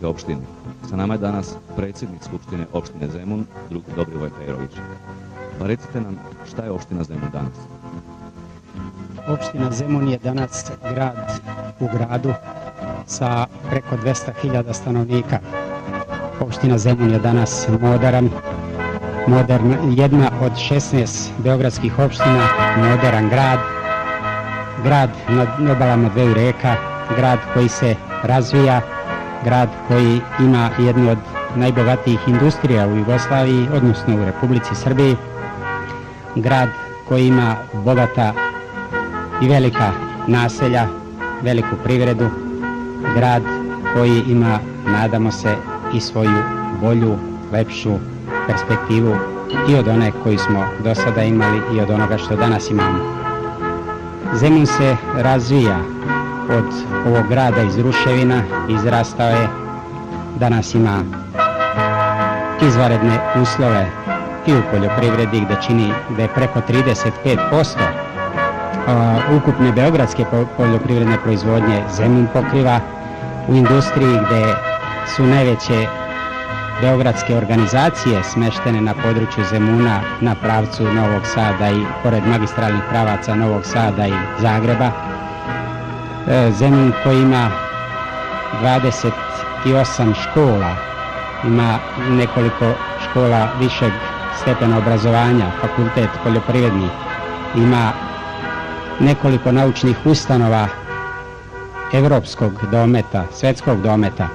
Zemunske opštine. Sa nama je danas predsjednik Skupštine opštine Zemun, drug Dobrivoj Perović. Pa recite nam, šta je opština Zemun danas? Opština Zemun je danas grad u gradu sa preko 200.000 stanovnika. Opština Zemun je danas modern, jedna od 16 beogradskih opština, modern grad na obalama dveju reka, grad koji se razvija, grad koji ima jednu od najbogatijih industrija u Jugoslaviji, odnosno u Republici Srbiji, grad koji ima bogata i velika naselja, veliku privredu, grad koji ima, nadamo se, i svoju bolju, lepšu perspektivu i od one koju smo do sada imali i od onoga što danas imamo. Zemun se razvija od ovog grada iz ruševina, izrastao je, danas ima izvanredne uslove i u poljoprivredi da je preko 35% ukupne beogradske poljoprivredne proizvodnje Zemun pokriva, u industriji gde su najveće beogradske organizacije smeštene na području Zemuna na pravcu Novog Sada i pored magistralnih pravaca Novog Sada i Zagreba. Zemun koji ima 28 škola, ima nekoliko škola višeg stepena obrazovanja, fakultet poljoprivredni, ima nekoliko naučnih ustanova evropskog dometa, svetskog dometa.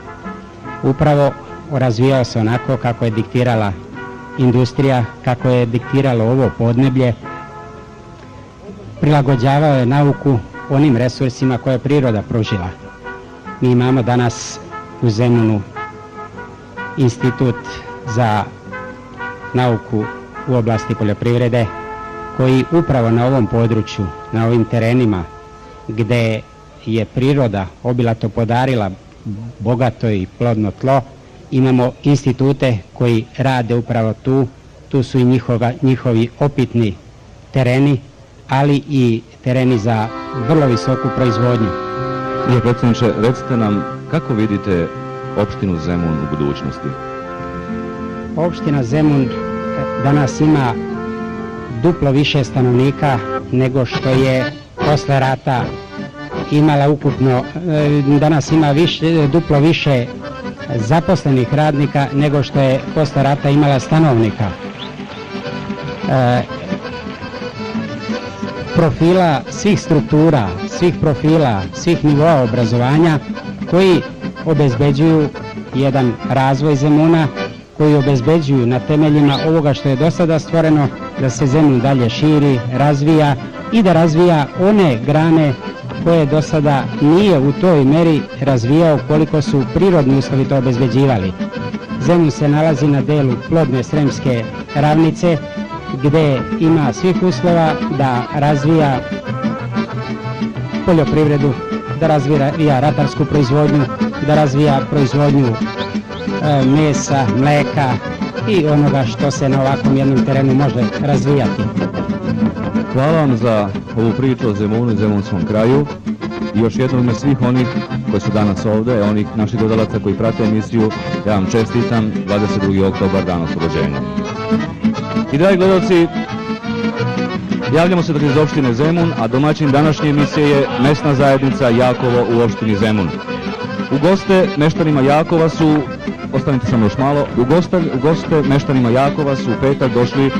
Upravo razvijao se onako kako je diktirala industrija, kako je diktiralo ovo podneblje, prilagođavao je nauku onim resursima koje je priroda pružila. Mi imamo danas u Zemunu institut za nauku u oblasti poljoprivrede koji upravo na ovom području, na ovim terenima gde je priroda obilato podarila bogato i plodno tlo, imamo institute koji rade upravo tu su i njihovi opitni tereni, ali i tereni za vrlo visoku proizvodnju. Predsjedniče, recite nam kako vidite opštinu Zemun u budućnosti? Opština Zemun danas ima duplo više stanovnika nego što je posle rata imala ukupno, danas ima duplo više zaposlenih radnika nego što je posle rata imala stanovnika. Profila svih struktura, svih profila, svih nivoa obrazovanja koji obezbeđuju jedan razvoj Zemuna, koji obezbeđuju na temeljima ovoga što je do sada stvoreno da se Zemun dalje širi, razvija i da razvija one grane koje do sada nije u toj meri razvijao koliko su prirodni uslovi to obezbeđivali. Zemun se nalazi na delu plodne Sremske ravnice gde ima svih uslova da razvija poljoprivredu, da razvija ratarsku proizvodnju, da razvija proizvodnju mesa, mleka i onoga što se na ovakvom jednom terenu može razvijati. Hvala vam za ovu priču o Zemunu i zemunskom kraju i još jednom ime svih onih koji su danas ovde, onih naših gledalaca koji prate emisiju, ja vam čestitam 22. oktobar, dan oslobođenja. I dragi gledalci, javljamo se iz opštine Zemun, a domaćin današnje emisije je mesna zajednica Jakovo u opštini Zemun. U goste meštanima Jakova su, ostanite samo još malo, u goste meštanima Jakova su u petak došli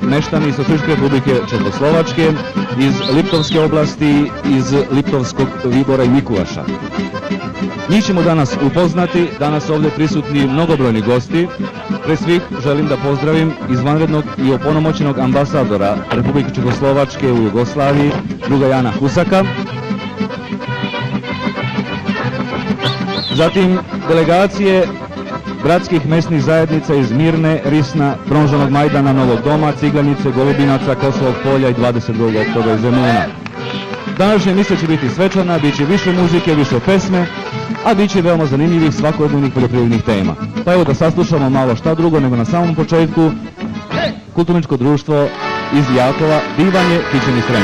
meštani iz Socijalističke Republike Čehoslovačke, iz Liptovske oblasti, iz Liptovskog Libora i Mikuvaša. Njih ćemo danas upoznati, danas ovdje prisutni mnogobrojni gosti. Pre svih želim da pozdravim izvanrednog i opunomoćenog ambasadora Republike Čehoslovačke u Jugoslaviji, druga Jana Husaka. Zatim delegacije bratskih mesnih zajednica iz Mirne, Risna, Bronžanog Majdana, Novog Doma, Ciglanice, Golubinaca, Kosovog polja i 22. oktobra iz Zemuna. Današnja emisija će biti svečana, bit će više muzike, više pesme, a bit će veoma zanimljivih svakodnevnih poljoprivrednih tema. Pa evo da saslušamo malo šta drugo nego na samom početku kulturničko društvo iz Jakova, Bivanje Kićeni Srem.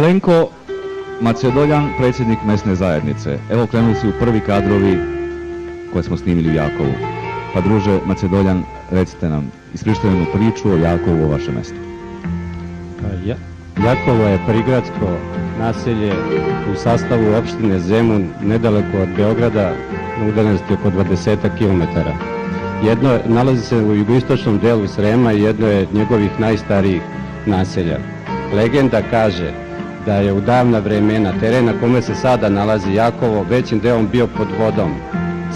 Zdenko Macedoljan, predsjednik mesne zajednice. Evo krenuli su prvi kadrovi koje smo snimili u Jakovu. Pa druže Macedoljan, recite nam, ispričajte jednu priču o Jakovu, o vašem mjestu. Jakovo je prigradsko naselje u sastavu opštine Zemun, nedaleko od Beograda, na udaljenosti oko 20 km. Jedno nalazi se u jugoistočnom delu Srema i jedno je njegovih najstarijih naselja. Legenda kaže da je u davna vremena teren na kome se sada nalazi Jakovo većim delom bio pod vodom.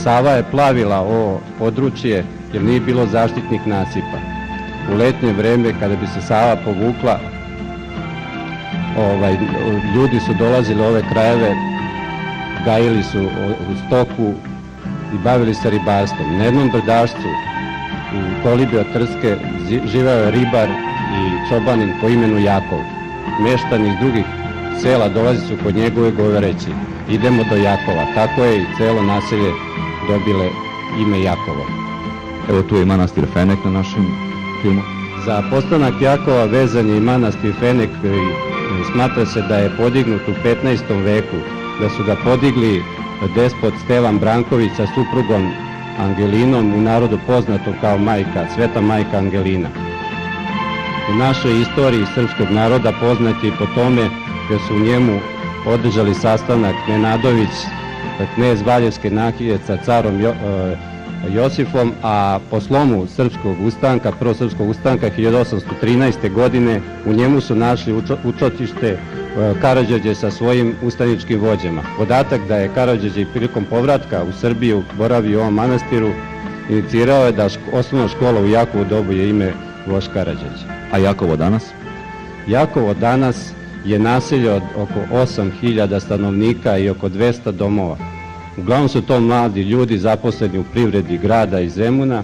Sava je plavila ovo područje jer nije bilo zaštitnih nasipa. U letnje vreme kada bi se Sava povukla, ljudi su dolazili u ove krajeve, gajili su u stoku i bavili se ribarstvom. Na jednom brdašcu u kolibi od Trske živeo je ribar i čobanin po imenu Jakov. Meštani iz drugih sela dolazi su kod njegove govoreći idemo do Jakova. Tako je i celo naselje dobile ime Jakovo. Evo tu je i manastir Fenek na našem filmu. Za postanak Jakova vezan je i manastir Fenek i smatra se da je podignut u 15. veku, da su ga podigli despot Stevan Branković sa suprugom Angelinom, u narodu poznato kao majka, sveta majka Angelina. U našoj istoriji srpskog naroda poznat je po tome da su u njemu održali sastanak Nenadović, knez Valjevske Nahije sa carom Josifom, a po slomu srpskog ustanka, prosrpskog ustanka 1813. godine u njemu su našli utočište Karađorđe sa svojim ustaničkim vođama. Podatak da je Karađorđe prilikom povratka u Srbiju boravio u ovom manastiru inicirao je da osnovna škola u Jakovu dobije ime Voš Karađorđe. A Jakovo danas? Jakovo danas je naselje od oko 8.000 stanovnika i oko 200 domova. Uglavnom su to mladi ljudi zaposleni u privredi grada i Zemuna.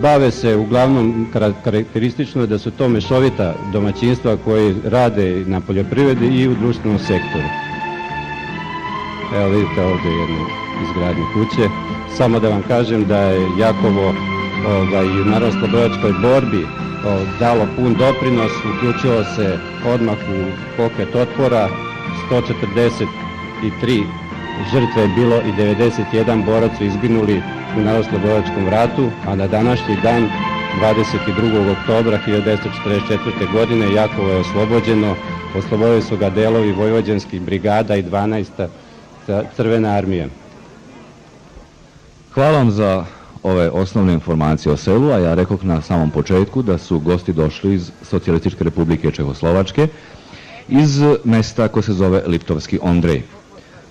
Bave se, uglavnom karakteristično je da su to mešovita domaćinstva koji rade na poljoprivredi i u društvenom sektoru. Evo vidite ovdje jednu izgradnju kuće. Samo da vam kažem da je Jakovo i u narodnooslobodilačkoj borbi dalo pun doprinos, uključilo se odmah u pokret otpora, 143 žrtve je bilo i 91 borac su izginuli u narodnooslobodilačkom ratu, a na današnji dan, 22. oktobra 1944. godine, Jakovo je oslobođeno, oslobodili su ga delovi vojvođanskih brigada i 12. crvena armija. Hvala vam za ove osnovne informacije o selu, a ja rekoh na samom početku da su gosti došli iz Socijalističke republike Čehoslovačke, iz mesta koje se zove Liptovski Ondrej.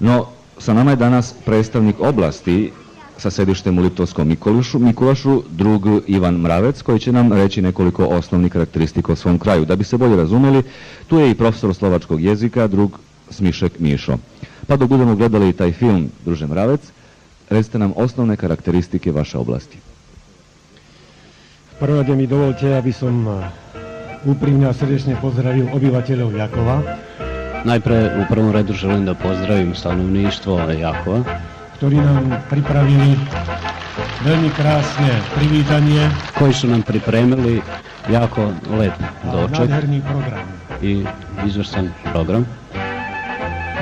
No, sa nama je danas predstavnik oblasti sa sedištem u Liptovskom Mikulašu, drug Ivan Mravec, koji će nam reći nekoliko osnovnih karakteristika o svom kraju. Da bi se bolje razumeli, tu je i profesor slovačkog jezika, drug Smišek Mišo. Pa dok budemo gledali i taj film, druže Mravec, recite nam osnovne karakteristike vaše oblasti. Prvo rade mi dovolte, aby som úprimne a srdečne pozdravil obyvateľov Jakova. Najpre u prvom redu želim da pozdravim stanovništvo Jakova, ktorí nám pripravili veľmi krásne privítanie, koji su nam pripremili jako lep doček nádherný program. i izvrstan program.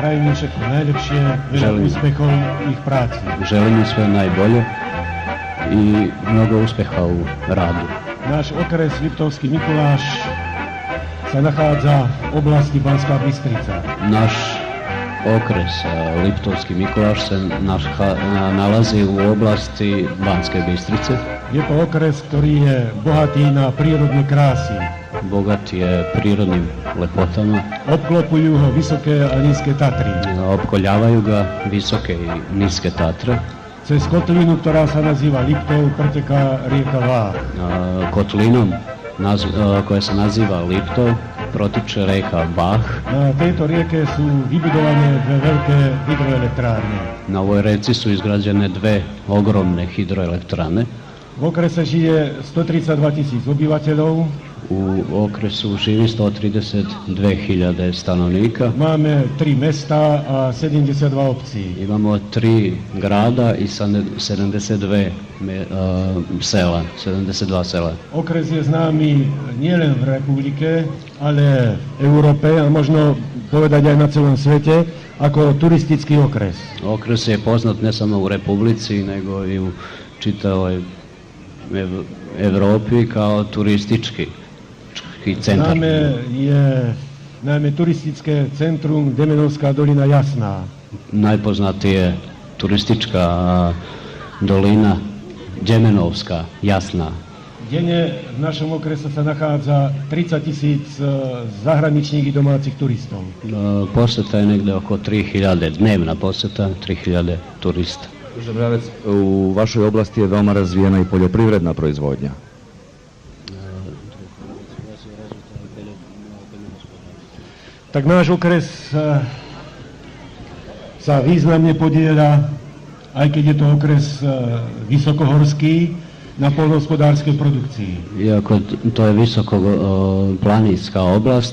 Prajem im všetko najlepšie, veľa Želim. úspechov ich práci. Želim im sve najbolje i mnogo uspjeha u radu. Náš okres Liptovský Mikuláš sa nachádza v oblasti Banská Bystrica. Naš okres Liptovski Mikulaš se nalazi u oblasti Banske Bystrice. Je to okres, ktorý je bohatý na prírodné krásy. Bogat je prirodnim lepotama, Obklopujú ho vysoké a nízke Tatry. opkoljavaju ga visoke i niske Tatre. Cez kotlinu, ktorá sa nazýva Liptov, preteká rieka Vách. Kotlinom koja se naziva Liptov protiče reka Vah. Na tejto rieke sú vybudované dve veľké hydroelektrárne. Na ovoj reci su izgrađene dve ogromne hidroelektrane. V okrese žije 132 000 obyvateľov. U okresu živi 132.000 stanovnika. Máme 3 mesta a 72 obcí. Imamo 3 grada i 72 sela, 72 sela. Okres je známy nielen v republike, ale v Európe a možno povedať aj na celom svete ako turistický okres. Okres je poznat ne samo u Republici, nego i u čitavoj Evropi kao turistički centar. Známe je najmä turistické centrum Demenovská dolina Jasná. Najpoznatije turistička dolina Demenovská Jasná. Denne v našom okrese sa nachádza 30 000 zahraničných i domácich turistov. Poseta je negde oko 3000, dnevna poseta, 3000 turista. Že Mravec, u vašoj oblasti je veoma razvijena i poljoprivredna proizvodnja. Tak náš okres sa významne podieľa, aj keď je to okres vysokohorský, na poľnohospodárskej produkcii. Iako to je visokoplaninska oblast,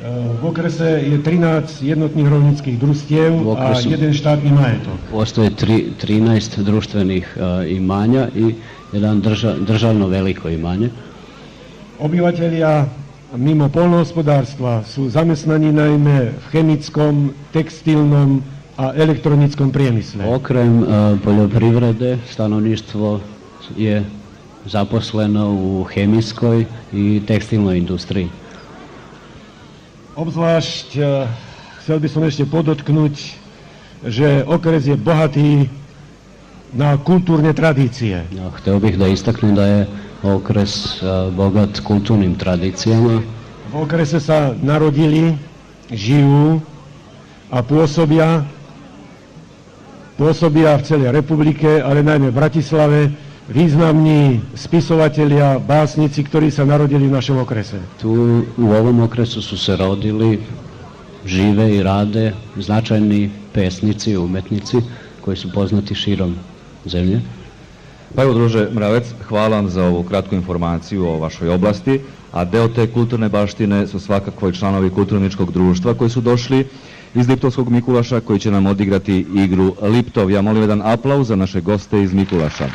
v okrese je 13 jednotných rolnických družstiev a jeden štátny majetok. Postoje 13 društvenih imanja i jedan državno veliko imanje. Obyvatelia mimo poľnohospodárstva sú zamestnaní najmä v chemickom, textilnom a elektronickom priemysle. Okrem poljoprivrede stanovništvo je zaposleno u chemijskoj i tekstilnoj industriji. Obzvlášť chcel by som ešte podotknúť, že okres je bohatý na kultúrne tradície. Hteo bih da istaknem da je okres bogat kulturnim tradicijama. V okrese sa narodili, žijú a pôsobia v celej republike, ale najmä v Bratislave, významní spisovatelia, básnici, ktorí sa narodili v našom okrese. Tu u ovom okresu su se rodili, žive i rade značajni pesnici, umetnici koji su poznati širom zemlje. Pa evo, druže Mravec, hvala vam za ovu kratku informaciju o vašoj oblasti, a deo te kulturne baštine su svakako i članovi kulturničkog društva koji su došli iz Liptovskog Mikulaša, koji će nam odigrati igru Liptov. Ja molim jedan aplauz za naše goste iz Mikulaša.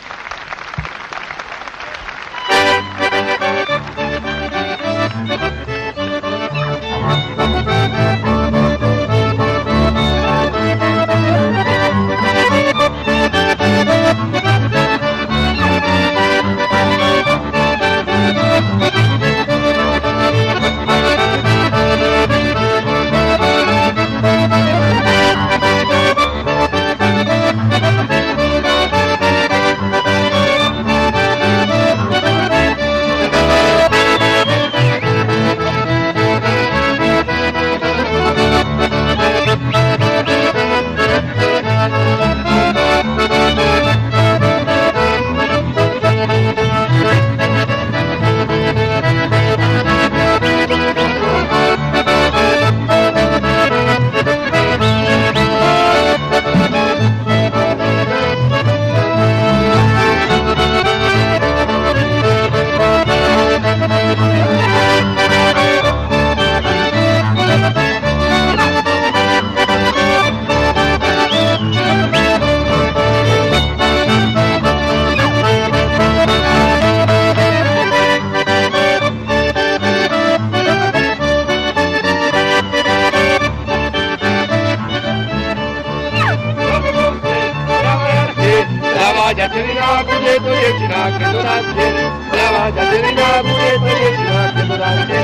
Ďateľina bude to dievčina, keď dorastie. Pravá ďateľina bude to dievčina, keď dorastie.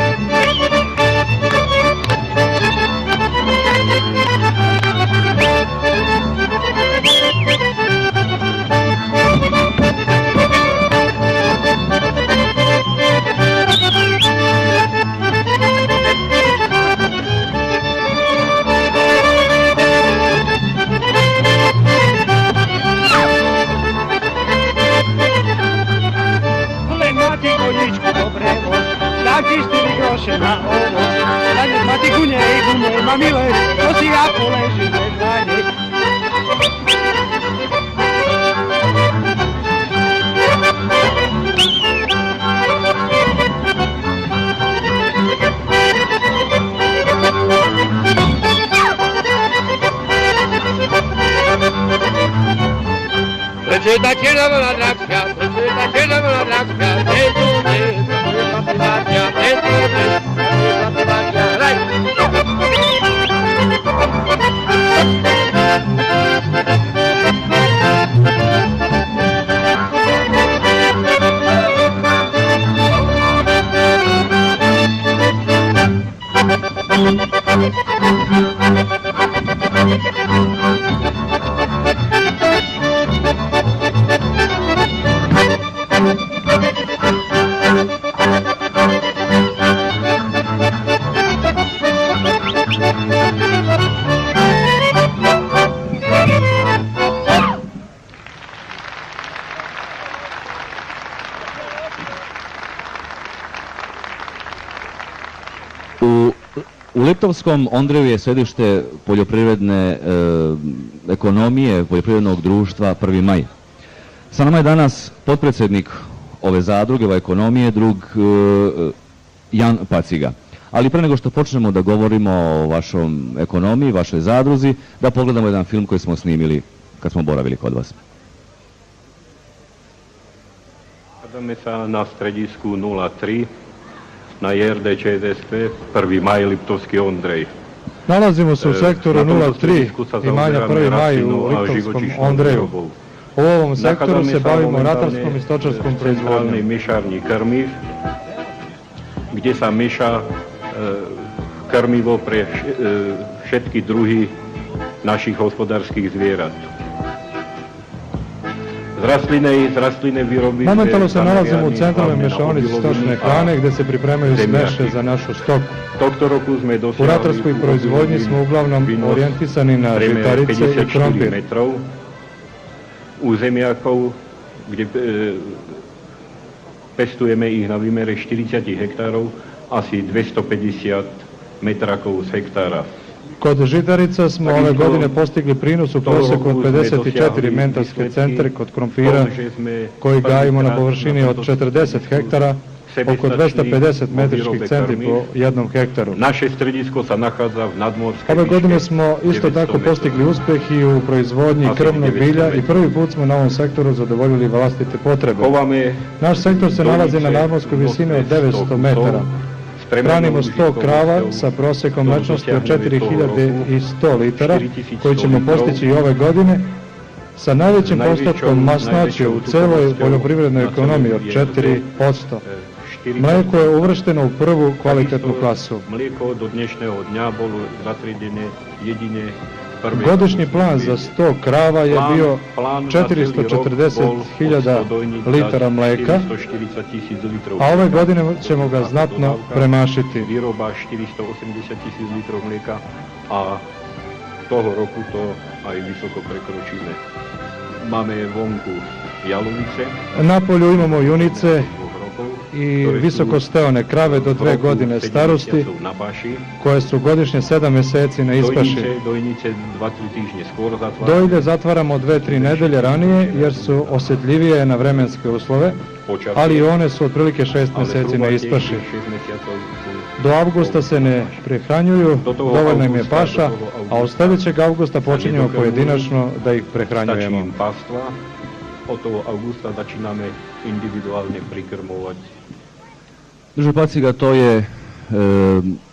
Na ovoz, da ne mati gunej, ma milej, to si ja poležim bez na nej. Proceda červená drápka, proceda červená drápka, dedu dnes, proceda primácia, dedu dnes, proceda primácia, raj! U Liptovskom Ondreju je središte poljoprivredne ekonomije, poljoprivrednog društva 1. maj. Sa nama je danas potpredsjednik ove zadruge, ove ekonomije, drug Jan Paciga. Ali pre nego što počnemo da govorimo o vašom ekonomiji, vašoj zadruzi, da pogledamo jedan film koji smo snimili kad smo boravili kod vas. Nachádzame sa na stredisku 03 na JRD ČSSP 1. maj Liptovský Ondrej. Nalazimo se u sektoru 03 imanja 1. maj u Liptovskom Ondreju. U ovom sektoru se bavimo ratarskom i stočarskom proizvodnjom. V mešárni krmiv, kde sa meša krmivo pre všetky druhy našich hospodárskych zvierat. Z rastline výroby... Momentalno se nalazimo u centralnoj mešaonici stočne hrane gde se pripremaju smeše za našu stoku. U ratarskoj proizvodnji smo uglavnom orijentisani na žitarice i krompir. U zemiakov, gde pestujeme ih na výmere 40 hektárov, asi 250 metrakov z hektára. Kod žitarica smo ove godine postigli prinos u prosjeku od 54 mentarske centre kod krompira koji gajimo na površini od 40 hektara, oko 250 metričkih centri po jednom hektaru. Naše stredisko se nahadza v nadmorskoj Ove godine smo isto tako postigli uspjeh i u proizvodnji krmnog bilja i prvi put smo na ovom sektoru zadovoljili vlastite potrebe. Naš sektor se nalazi na nadmorskoj visini od 900 metara. Hranimo 100 krava sa prosjekom mlečnosti od 4100 litara, koji ćemo postići i ove godine, sa najvećim postotkom masnoće u celoj poljoprivrednoj ekonomiji od 4%. Mlijeko je uvršteno u prvu kvalitetnu klasu. Godišnji plan za 100 krava je bio 440.000 litara mlijeka, a ove godine ćemo ga znatno premašiti. Výroba 480.000 litrov mlijeka, a toho roku to aj visoko prekročíme. Máme vonku jalovice. Na polju imamo junice i visokosteone krave do 2 godine starosti, koje su godišnje 7 mjeseci na ispaši. Dojilje zatvaramo 2-3 nedelje ranije jer su osjetljivije na vremenske uslove, ali one su otprilike 6 mjeseci na ispaši. Do avgusta se ne prehranjuju, dovoljno im je paša, a od sljedećeg avgusta počinjemo pojedinačno da ih prehranjujemo. Od toho augusta začíname individuálne prikrmovať. Druže Paciga, to je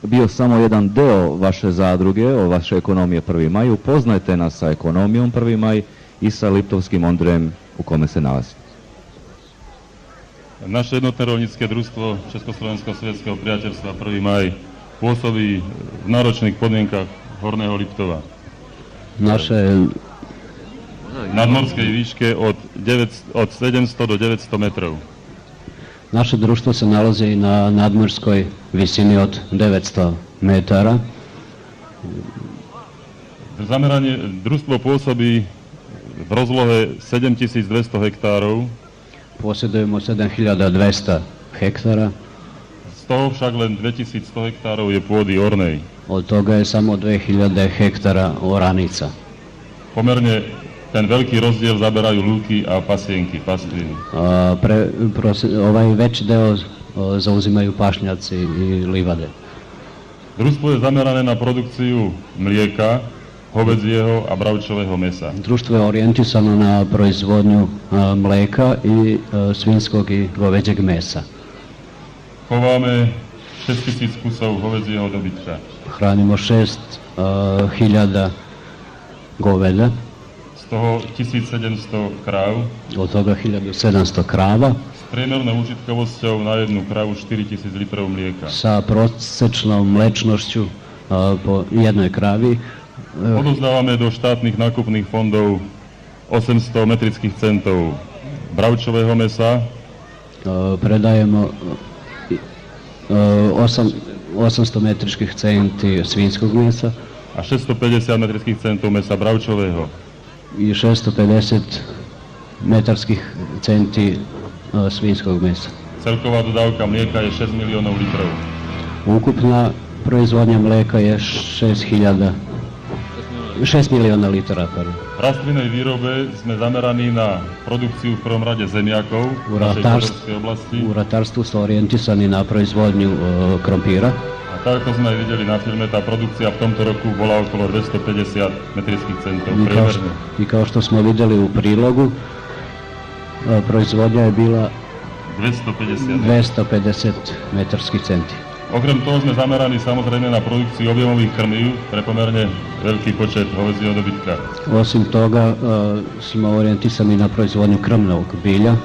bio samo jedan deo vaše zadruge, vaše ekonomije 1. maj. Upoznajte nas sa ekonomijom 1. maj i sa Liptovskim Ondrejem u kome se nalazi. Naše jednotné rolnícke družstvo Československo-sovětského priateľstva 1. maj pôsobí v náročných podmienkach Horného Liptova. Naše nadmorskej výške od 700 do 900 metrov. Naše društvo se nalazi na nadmorskoj visini od 900 metara. Zameranie družstvo pôsobí v rozlohe 7200 hektárov. Posjedujemo 7200 hektara. Z toho však len 2100 hektárov je pôdy ornej. Od toga je samo 2000 hektara oranica. Pomerne ten veľký rozdiel zaberajú lúky a pasienky, pastviny. Ovaj veći deo zauzimaju pašnjaci i livade. Družstvo je zamerané na produkciu mlieka hovedzieho a bravčového mesa. Društvo je orijentisano na proizvodnju mleka i svinjskog i goveđeg mesa. Chováme 6000 kusov hovedzieho dobytka. Hranimo 6000 goveda. Z toho 1700 kráv. Od toga 1700 krava. S priemernou užitkovosťou na jednu kravu 4000 litrov mlieka. Sa prosečnou mlečnošću po jednoj kravi. Odovzdávame do štátnych nákupných fondov 800 metrických centov bravčového mesa. Predajemo 800 metričkih centi svinjskog mesa. A 650 metrických centov mesa bravčového. I 650 metarskih centi svinjskog mesa. Celková dodávka mlieka je 6 miliónov litrov. Ukupna proizvodnja mleka je 6 milióna litera. V rastlinnej výrobe sme zameraní na produkciu v prvom rade zemiakov v našej podorskej oblasti. U ratarstvu su orijentisani na proizvodnju krompira. A tak ako sme aj videli na filme, tá produkcia v tomto roku bola okolo 250 metrických centov priemerne. I kao što smo vidjeli u prilogu, proizvodnja je bila 250 metarskih centi. Okrem toho sme zameraní samozrejme na produkciu objemových krmív pre pomerne veľký počet hovedzieho dobytka. Osim toga smo orijentisani na proizvodnju krmnog bilja.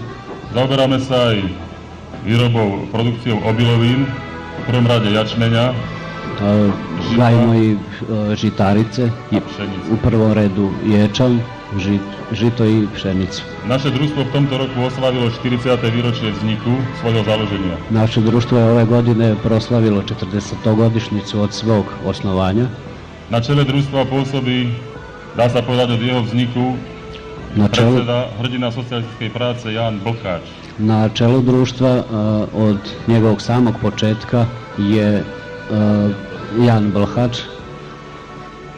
Zaoberáme sa aj výrobou, produkciou obilovín, v prvom rade jačmeňa, gajimo i žitarice, u prvom redu ječam, žito i pšenicu. Naše društvo v tomto roku oslavilo 40. výročie vzniku svojho založenia. Naše društvo je ove godine proslavilo 40-godišnjicu od svog osnovanja. Na čele društva pôsobí, dá sa povedať od jeho vzniku, predseda hrdina socijalistickej práce Jan Blcháč. Na čelu društva od njegovog samog početka je Jan Blcháč.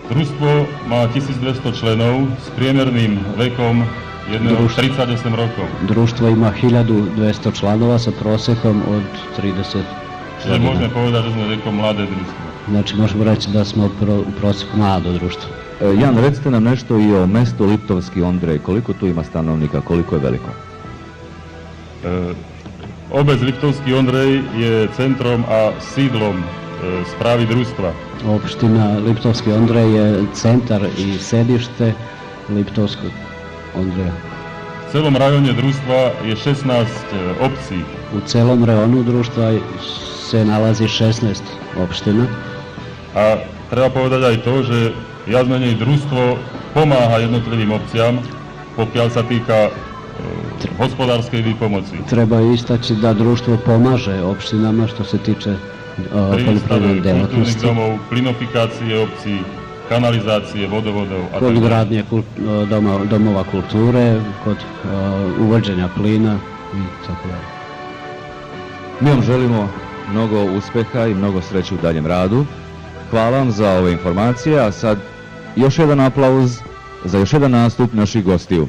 Družstvo má 1200 členov s priemerným vekom 38 rokov. Društvo ima 1200 članova sa prosjekom od 30 Čiže môžeme povedať, že sme vekom mladé društvo. Znači možemo reći da smo u prosjeku mlado društvo. Jan, recite nam nešto i o mestu Liptovski Ondrej. Koliko tu ima stanovnika, koliko je veliko? Obec Liptovský Ondrej je centrom a sídlom správy društva. Opština Liptovski Ondrej je centar i sedište Liptovskog Ondreja. V celom rajone društva je 16 obcí. U celom rajonu društva se nalazi 16 opština. A treba povedať aj to, že viac menej družstvo pomáha jednotlivým obciam, pokiaľ sa týka hospodárskej výpomoci. Treba istaći da društvo pomaže opštinama što se tiče poljoprivredne djelatnosti. Kulturnih domov, plinofikácie obcí, kanalizácie, vodovodov a kod gradnje domova kulture, kod uvođenja plina i tako dalje. Mi vam želimo mnogo uspeha i mnogo sreće u daljem radu. Hvala vam za ove informacije, a sad još jedan aplauz za još jedan nastup naših gostiju.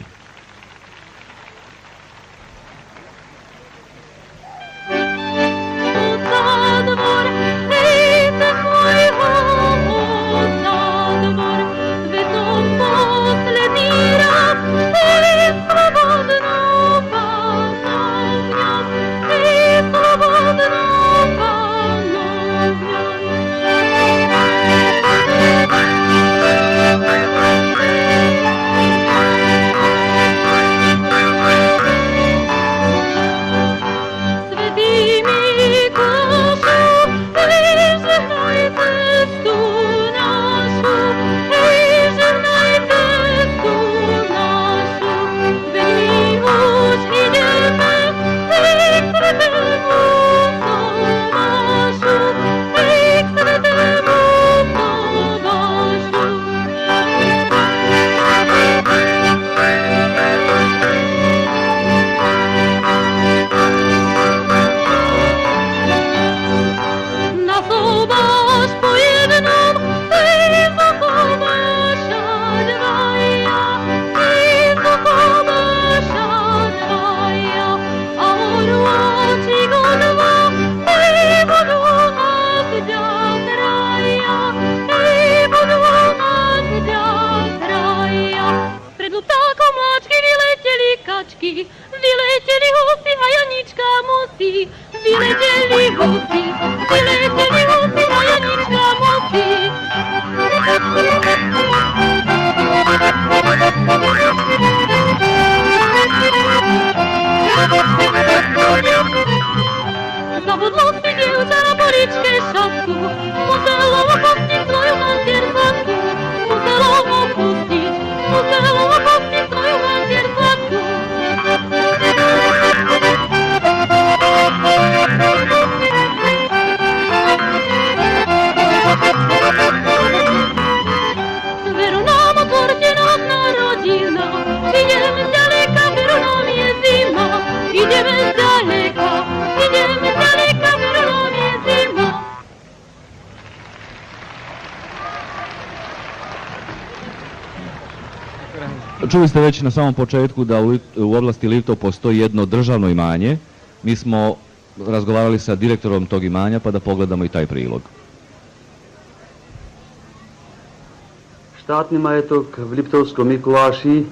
pjevački, vilećeli husi, a Janička musi, vilećeli husi, vilećeli husi, a Janička musi. Zabudlo si djevčana poričke šapku, muselo opustit svoju mansjersatku, muselo opustit svoju mansjersatku. Veru nam otvorćenog narodina, idem s daleka, veru nam je zima, idem s daleka, idem s daleka, veru nam je zima. Čuli ste već na samom početku da u oblasti Liptov postoji jedno državno imanje. Mi smo razgovarali sa direktorom tog imanja, pa da pogledamo i taj prilog. Štatni majetok v Liptovskom Mikulaši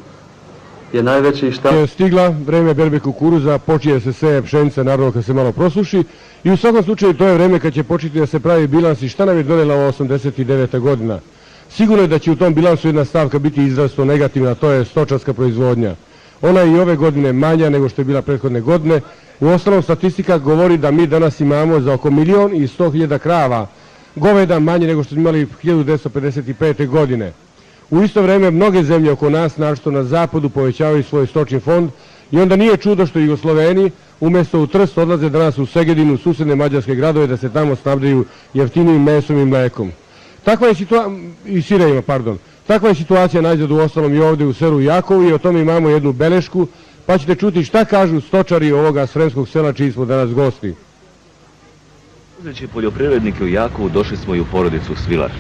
je najveći štat... Je stigla, vreme berbe kukuruza, počinje se seje pšenica, naravno kad se malo prosuši, i u svakom slučaju to je vreme kad će početi da se pravi bilans i šta nam je donela ova 89. godina. Sigurno je da će u tom bilansu jedna stavka biti izrazito negativna, to je stočarska proizvodnja. Ona je i ove godine manja nego što je bila prethodne godine. U ostalom statistika govori da mi danas imamo za oko 1.100.000 krava goveda manje nego što smo imali 1955. godine. U isto vreme mnoge zemlje oko nas, naročito na zapadu, povećavaju svoj stočni fond i onda nije čudo što Jugosloveni umjesto u Trst odlaze danas u Segedinu, u susedne mađarske gradove, da se tamo snabdaju jeftinijim mesom i mlekom. Takva je situacija najzad u ostalom i ovdje u selu Jakovu i o tome imamo jednu belešku, pa ćete čuti šta kažu stočari ovoga sremskog sela čiji smo danas gosti. Uzeći poljoprivrednike u Jakovu došli smo i u porodicu Svilar.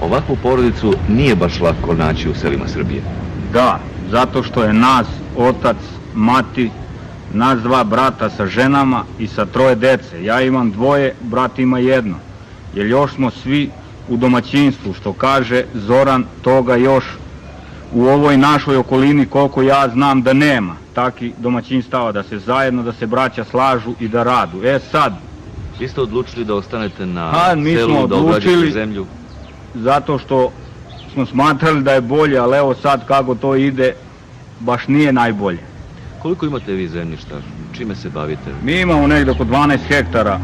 Ovakvu porodicu nije baš lako naći u selima Srbije. Da, zato što je nas, otac, mati, nas dva brata sa ženama i sa 3 dece. Ja imam 2, brat ima 1. Jer još smo svi u domaćinstvu, što kaže Zoran, toga još u ovoj našoj okolini koliko ja znam da nema takih domaćinstava, da se zajedno, da se braća slažu i da radu. Sad... Vi ste odlučili da ostanete na mi selu, smo da obrađate zemlju? Zato što smo smatrali da je bolje, ali evo sad kako to ide, baš nije najbolje. Koliko imate vi zemljišta? Čime se bavite? Mi imamo negdje oko 12 hektara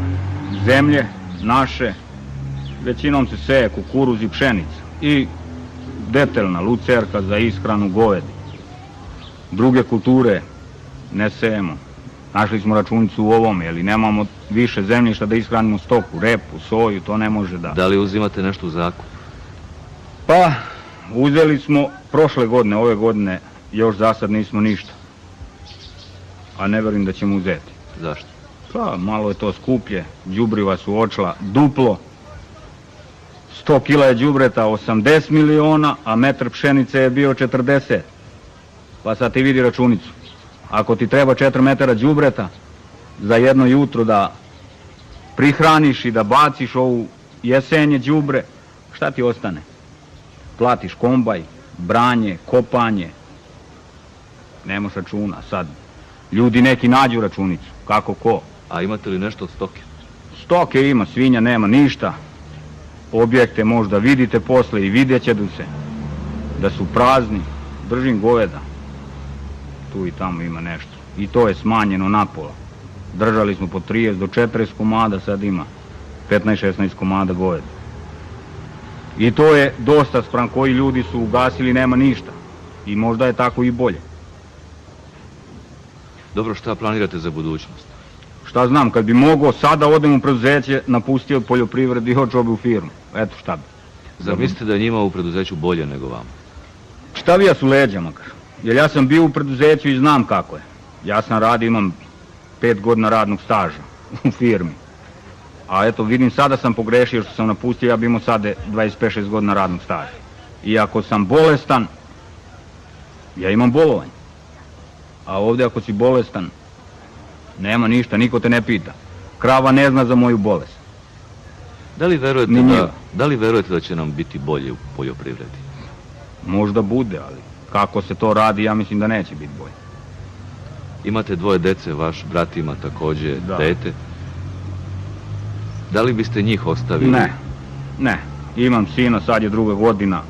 zemlje naše, većinom se seje kukuruz i pšenica i detaljna lucerka za ishranu govedi. Druge kulture ne sejemo. Našli smo računicu u ovome, jer nemamo više zemljišta da ishranimo stoku, repu, soju, to ne može da... Da li uzimate nešto u zakup? Pa, uzeli smo prošle godine, ove godine još za sad nismo ništa. A ne verujem da ćemo uzeti. Zašto? Pa, malo je to skuplje, đubriva su očla duplo. 100 kila je đubreta 80 miliona, a metar pšenice je bio 40. Pa sad ti vidi računicu. Ako ti treba 4 metara đubreta za jedno jutro da prihraniš i da baciš ovu jesenje đubre, šta ti ostane? Platiš kombaj, branje, kopanje, nemaš računa. Sad, ljudi neki nađu računicu, kako ko. A imate li nešto od stoke? Stoke ima, svinja nema ništa. Objekte možda vidite posle i vidjet će da su prazni. Držim goveda. Tu i tamo ima nešto. I to je smanjeno napola. Držali smo po 30 do 40 komada, sad ima 15-16 komada goveda. I to je dosta spram koji ljudi su ugasili, nema ništa. I možda je tako i bolje. Dobro, šta planirate za budućnost? Šta znam, kad bi mogao sada odem u preduzeće, napustio poljoprivredu i hoću u firmu. Eto šta bi. Zar mislite da je njima u preduzeću bolje nego vama? Šta bi ja su leđa makar? Jer ja sam bio u preduzeću i znam kako je. Ja sam radio, imam 5 godina radnog staža u firmi. A eto, vidim, sada sam pogrešio što sam napustio, ja bi imao sada 25-6 godina radnog staža. I ako sam bolestan, ja imam bolovanje. A ovdje ako si bolestan, nema ništa, niko te ne pita. Krava ne zna za moju bolest. Da li verujete da će nam biti bolje u poljoprivredi? Možda bude, ali kako se to radi, ja mislim da neće biti bolje. Imate dvoje dece, vaš brat ima također dete. Da li biste njih ostavili? Ne. Imam sina, sad je 2. godina,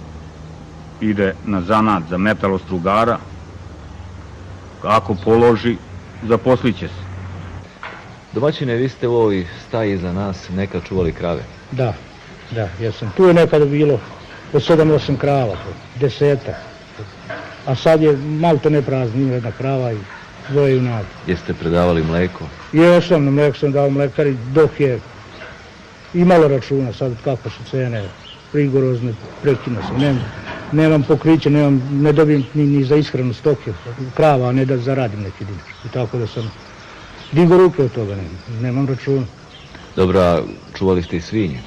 ide na zanat za metalostrugara. Ako položi, zaposlit će se. Domaćine, vi ste u ovoj staji za nas nekad čuvali krave. Da, jesam. Tu je nekada bilo po 7-8 krava, 10-ak. A sad je malo to ne prazno, ima jedna krava i 2 junaka. Jeste predavali mleko? Jesam, na mleko sam dao mlekari dok je imalo računa, sad kako su cene rigorozne, prekinuo sam. Nemam pokriće, ne dobijem ni za ishranu stoke, krava, a ne da zaradim neki dinar. I tako da sam digo ruke od toga, nemam računa. Dobra, čuvali ste i svinje?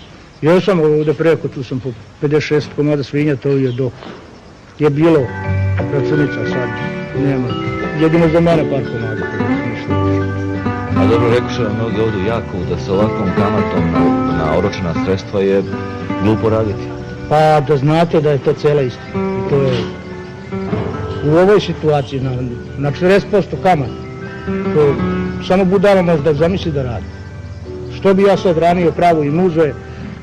Jesam ovdje preko, tu sam po 56 komada svinja, to je dok je bilo računica, sad nema. Jedino za mene par komada, ništa više. A dobro, rekuše vam mnogi ovdje u Jakovu da sa ovakvom kamatom na oročena sredstva je glupo raditi. Pa da znate da je to cijela istina. I to je u ovoj situaciji na 40% kamata. To je samo budala možda zamisli da radi. Što bi ja sad ranio pravu i muze,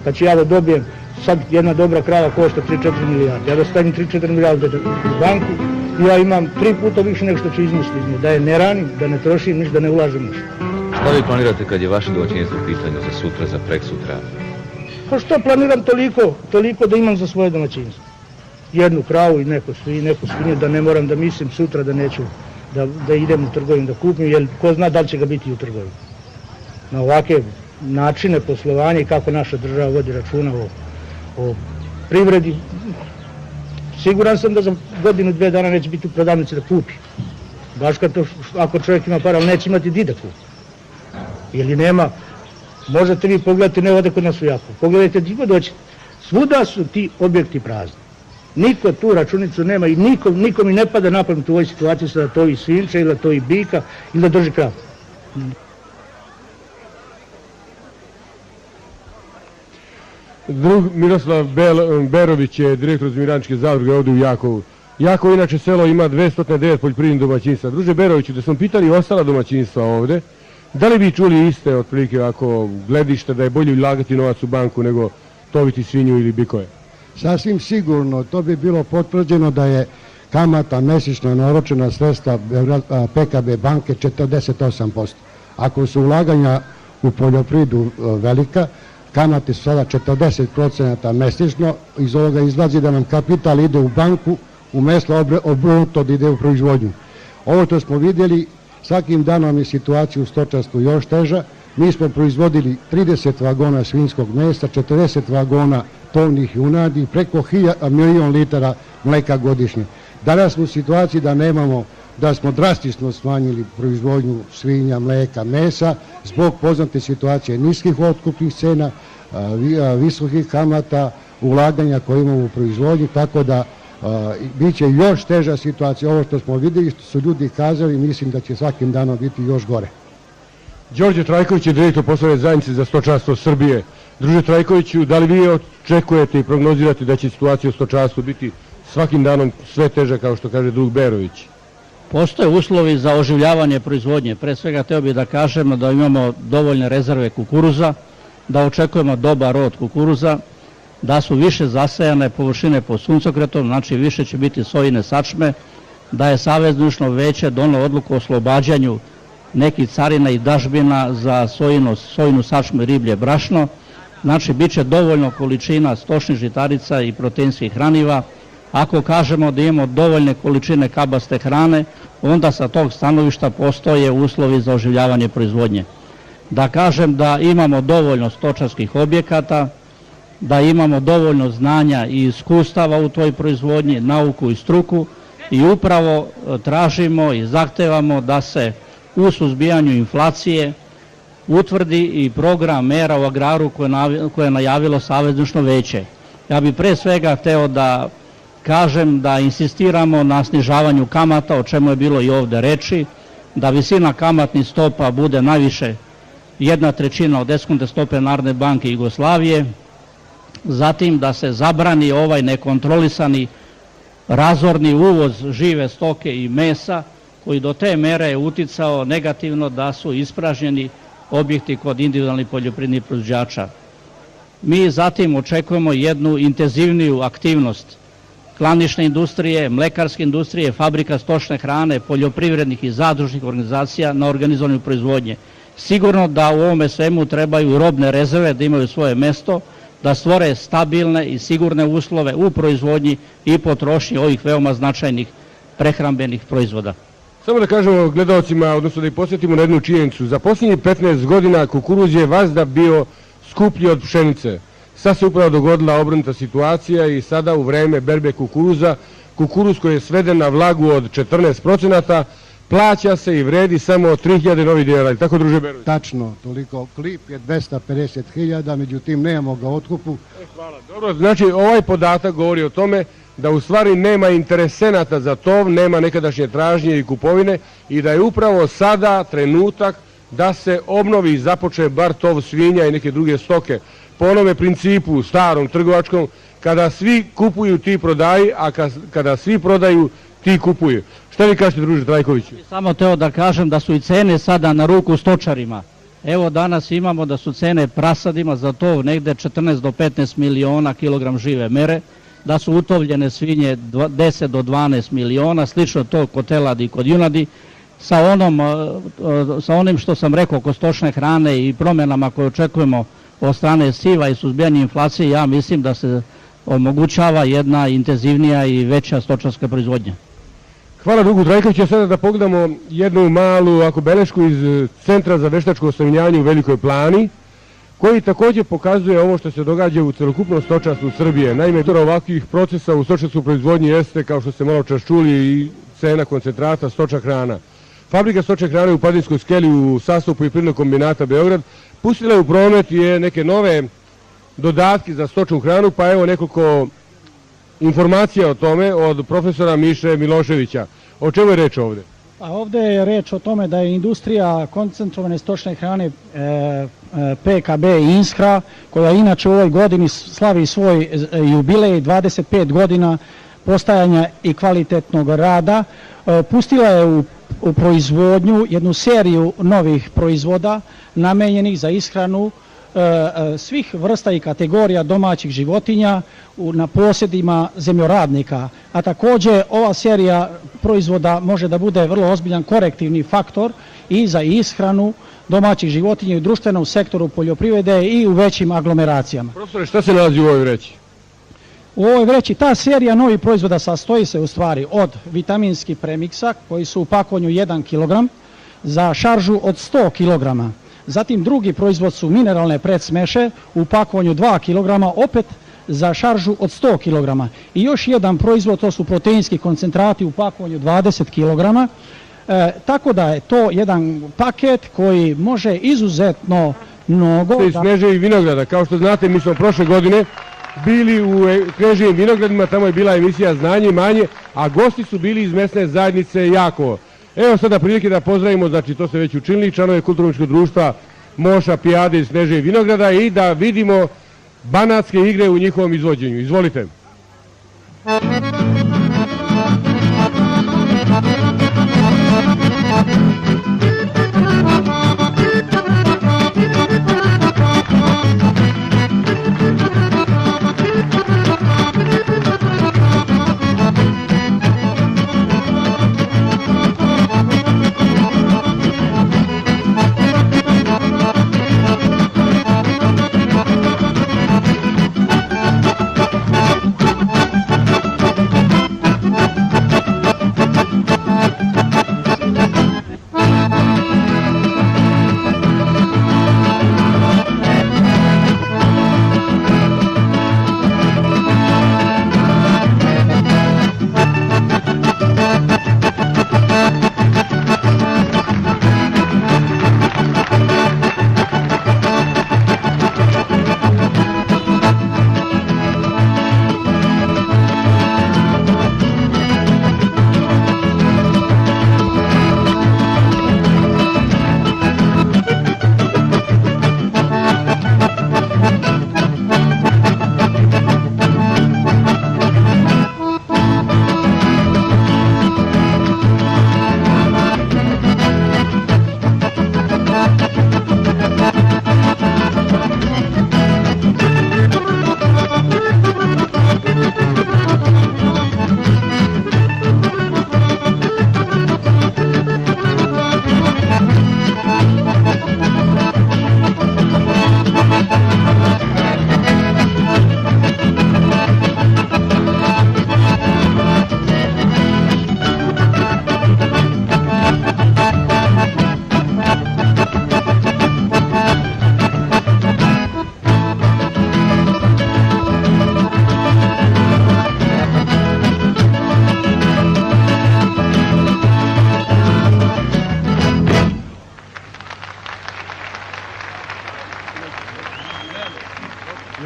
kad ću ja da dobijem, sad jedna dobra krava košta 3-4 milijarde. Ja da stavim 3-4 milijarde u banku i ja imam 3 puta više nego što ću izmisliti iz nje. Da je ne ranim, da ne trošim ništa, da ne ulažem ništa. Šta vi planirate kad je vaše domaćinstvo u pitanju za sutra, za preksutra? Pa što planiram toliko da imam za svoje domaćinstvo. Jednu kravu i neku svinju, da ne moram da mislim sutra da neću da idem u trgovinu da kupim, jer ko zna da li će ga biti u trgovinu. Na ovake načine poslovanja i kako naša država vodi računa o privredi, siguran sam da za 1-2 dana neće biti u prodavnici da kupi. Baš ako čovjek ima para, ali neće imati di da kupi. Ili nema, možete vi pogledati, ne ovdje kod nas u Jakovu, pogledajte gdje god dođete, svuda su ti objekti prazni. Niko tu računicu nema i nikom mi ne pada na pamet u ovoj situaciji da to i svinča ili da to i bika ili da drži kravu. Drug Miroslav Berović je direktor Zmirančke zadruge ovdje u Jakovu. Jakovo inače selo ima 209 poljoprivrednih domaćinstva. Druže Beroviću, da smo pitali ostala domaćinstva ovdje, da li bi čuli iste otprilike ako gledište da je bolje ulagati novac u banku nego toviti svinju ili bikove? Sasvim sigurno, to bi bilo potvrđeno da je kamata mjesečno na oročena sredstva PKB banke 48%. Ako su ulaganja u poljoprivredu velika, kamate su sada 40% mjesečno, iz ovoga izlazi da nam kapital ide u banku, umjesto obrnuto da ide u proizvodnju. Ovo što smo vidjeli, svakim danom je situacija u stočarstvu još teža. Mi smo proizvodili 30 vagona svinjskog mesa, 40 vagona tovnih junadi i preko 1.000.000 litara mleka godišnje. Danas smo u situaciji da smo drastično smanjili proizvodnju svinja, mleka, mesa zbog poznate situacije niskih otkupnih cena, visokih kamata, ulaganja koje imamo u proizvodnju, tako da bit će još teža situacija. Ovo što smo vidjeli, što su ljudi kazali, mislim da će svakim danom biti još gore. Đorđe Trajković je direktor poslovne zajednice za stočarstvo Srbije. Druže Trajkoviću, da li vi očekujete i prognozirate da će situacija u stočarstvu biti svakim danom sve teže, kao što kaže drug Berović? Postoje uslovi za oživljavanje proizvodnje. Pre svega teo bih da kažemo da imamo dovoljne rezerve kukuruza, da očekujemo dobar rod kukuruza, da su više zasejane površine pod suncokretom, znači više će biti sojine sačme, da je Savezno veće donelo odluku o oslobađanju nekih carina i dažbina za sojinu sačmu i riblje brašno. Znači, bit će dovoljno količina stočnih žitarica i proteinskih hraniva. Ako kažemo da imamo dovoljne količine kabaste hrane, onda sa tog stanovišta postoje uslovi za oživljavanje proizvodnje. Da kažem da imamo dovoljno stočarskih objekata, da imamo dovoljno znanja i iskustava u toj proizvodnji, nauku i struku i upravo tražimo i zahtevamo da se u suzbijanju inflacije utvrdi i program mera u agraru koje je najavilo Savezno veće. Ja bih pre svega hteo da kažem da insistiramo na snižavanju kamata, o čemu je bilo i ovdje reči, da visina kamatnih stopa bude najviše 1/3 od eskontne stope Narodne banke Jugoslavije, zatim da se zabrani ovaj nekontrolisani razorni uvoz žive stoke i mesa koji do te mere je uticao negativno da su ispražnjeni objekti kod individualnih poljoprivrednih proizvođača. Mi zatim očekujemo jednu intenzivniju aktivnost klanične industrije, mlekarske industrije, fabrika stočne hrane, poljoprivrednih i zadružnih organizacija na organizovanju proizvodnje. Sigurno da u ovome svemu trebaju robne rezerve, da imaju svoje mesto, da stvore stabilne i sigurne uslove u proizvodnji i potrošnji ovih veoma značajnih prehrambenih proizvoda. Samo da kažemo gledalcima, odnosno da ih posjetimo na jednu činjenicu. Za posljednjih 15 godina kukuruz je vazda bio skuplji od pšenice. Sad se upravo dogodila obrnuta situacija i sada u vreme berbe kukuruza, kukuruz koji je sveden na vlagu od 14%, plaća se i vredi samo 3000 novih dinara. Tako, druže Berović? Tačno, toliko. Klip je 250.000, međutim nemamo ga otkupu. Hvala, dobro. Znači, ovaj podatak govori o tome da u stvari nema interesenata za tov, nema nekadašnje tražnje i kupovine i da je upravo sada trenutak da se obnovi i započe bar tov svinja i neke druge stoke. Po onome principu starom, trgovačkom, kada svi kupuju ti prodaji, a kada svi prodaju ti kupuju. Šta vi kažete, druže Trajkoviću? Samo teo da kažem da su i cene sada na ruku stočarima. Evo danas imamo da su cene prasadima za to negde 14 do 15 miliona kilogram žive mere, da su utovljene svinje 10 do 12 miliona, slično to kod teladi i kod junadi. Sa onim što sam rekao kod stočne hrane i promjenama koje očekujemo od strane siva i suzbijanja inflacije, ja mislim da se omogućava jedna intenzivnija i veća stočarska proizvodnja. Hvala drugu Trajkoviću. Sada da pogledamo jednu malu belešku iz Centra za veštačko osavljenjanje u Velikoj Plani, koji također pokazuje ovo što se događa u celokupnom stočarstvu Srbije. Naime, ovakvih procesa u stočarskoj proizvodnji jeste, kao što ste malo čas čuli, i cena koncentrata stočna hrana. Fabrika stočne hrane u Padinskoj skeli u sastavu poljoprivrednog kombinata Beograd pustila je u promet neke nove dodatke za stočnu hranu, pa evo nekoliko informacija o tome od profesora Miše Miloševića. O čemu je reč ovde? Ovde je reč o tome da je industrija koncentrovane stočne hrane PKB Inskra, koja inače u ovoj godini slavi svoj jubilej, 25 godina postajanja i kvalitetnog rada, pustila je u proizvodnju jednu seriju novih proizvoda namenjenih za ishranu svih vrsta i kategorija domaćih životinja na posjedima zemljoradnika, a također ova serija proizvoda može da bude vrlo ozbiljan korektivni faktor i za ishranu domaćih životinja u društvenom sektoru poljoprivrede i u većim aglomeracijama. Profesore, šta se nalazi u ovoj vreći? U ovoj vreći ta serija novih proizvoda sastoji se u stvari od vitaminskih premiksa koji su u pakovanju 1 kg za šaržu od 100 kg. Zatim drugi proizvod su mineralne predsmeše u pakovanju 2 kg, opet za šaržu od 100 kg. I još jedan proizvod, to su proteinski koncentrati u pakovanju 20 kg. Tako da je to jedan paket koji može izuzetno mnogo... Iz Kneževih vinograda, kao što znate, mi smo prošle godine bili u Kneževim vinogradima, tamo je bila emisija Znanje i manje, a gosti su bili iz mesne zajednice Jakovo. Evo sada prilike da pozdravimo, znači to se već učinili, članove kulturno-umetničkog društva Moša Pijade iz Kneževih vinograda i da vidimo banatske igre u njihovom izvođenju. Izvolite.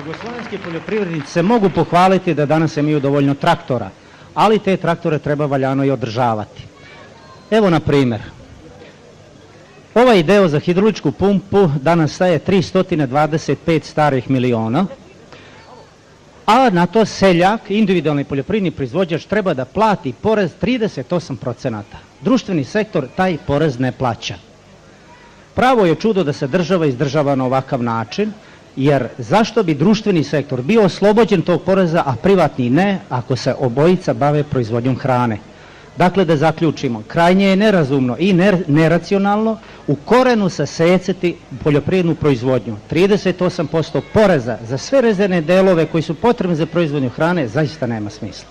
Jugoslovenski poljoprivrednici se mogu pohvaliti da danas imaju dovoljno traktora, ali te traktore treba valjano i održavati. Evo na primjer, ovaj deo za hidrauličku pumpu danas staje 325 starih miliona, a na to seljak, individualni poljoprivredni proizvođač, treba da plati porez 38%. Društveni sektor taj porez ne plaća. Pravo je čudo da se država izdržava na ovakav način, jer zašto bi društveni sektor bio oslobođen tog poreza, a privatni ne, ako se obojica bave proizvodnjom hrane? Dakle, da zaključimo, krajnje je nerazumno i neracionalno u korenu sasecati poljoprivrednu proizvodnju. 38% poreza za sve rezervne delove koji su potrebni za proizvodnju hrane zaista nema smisla.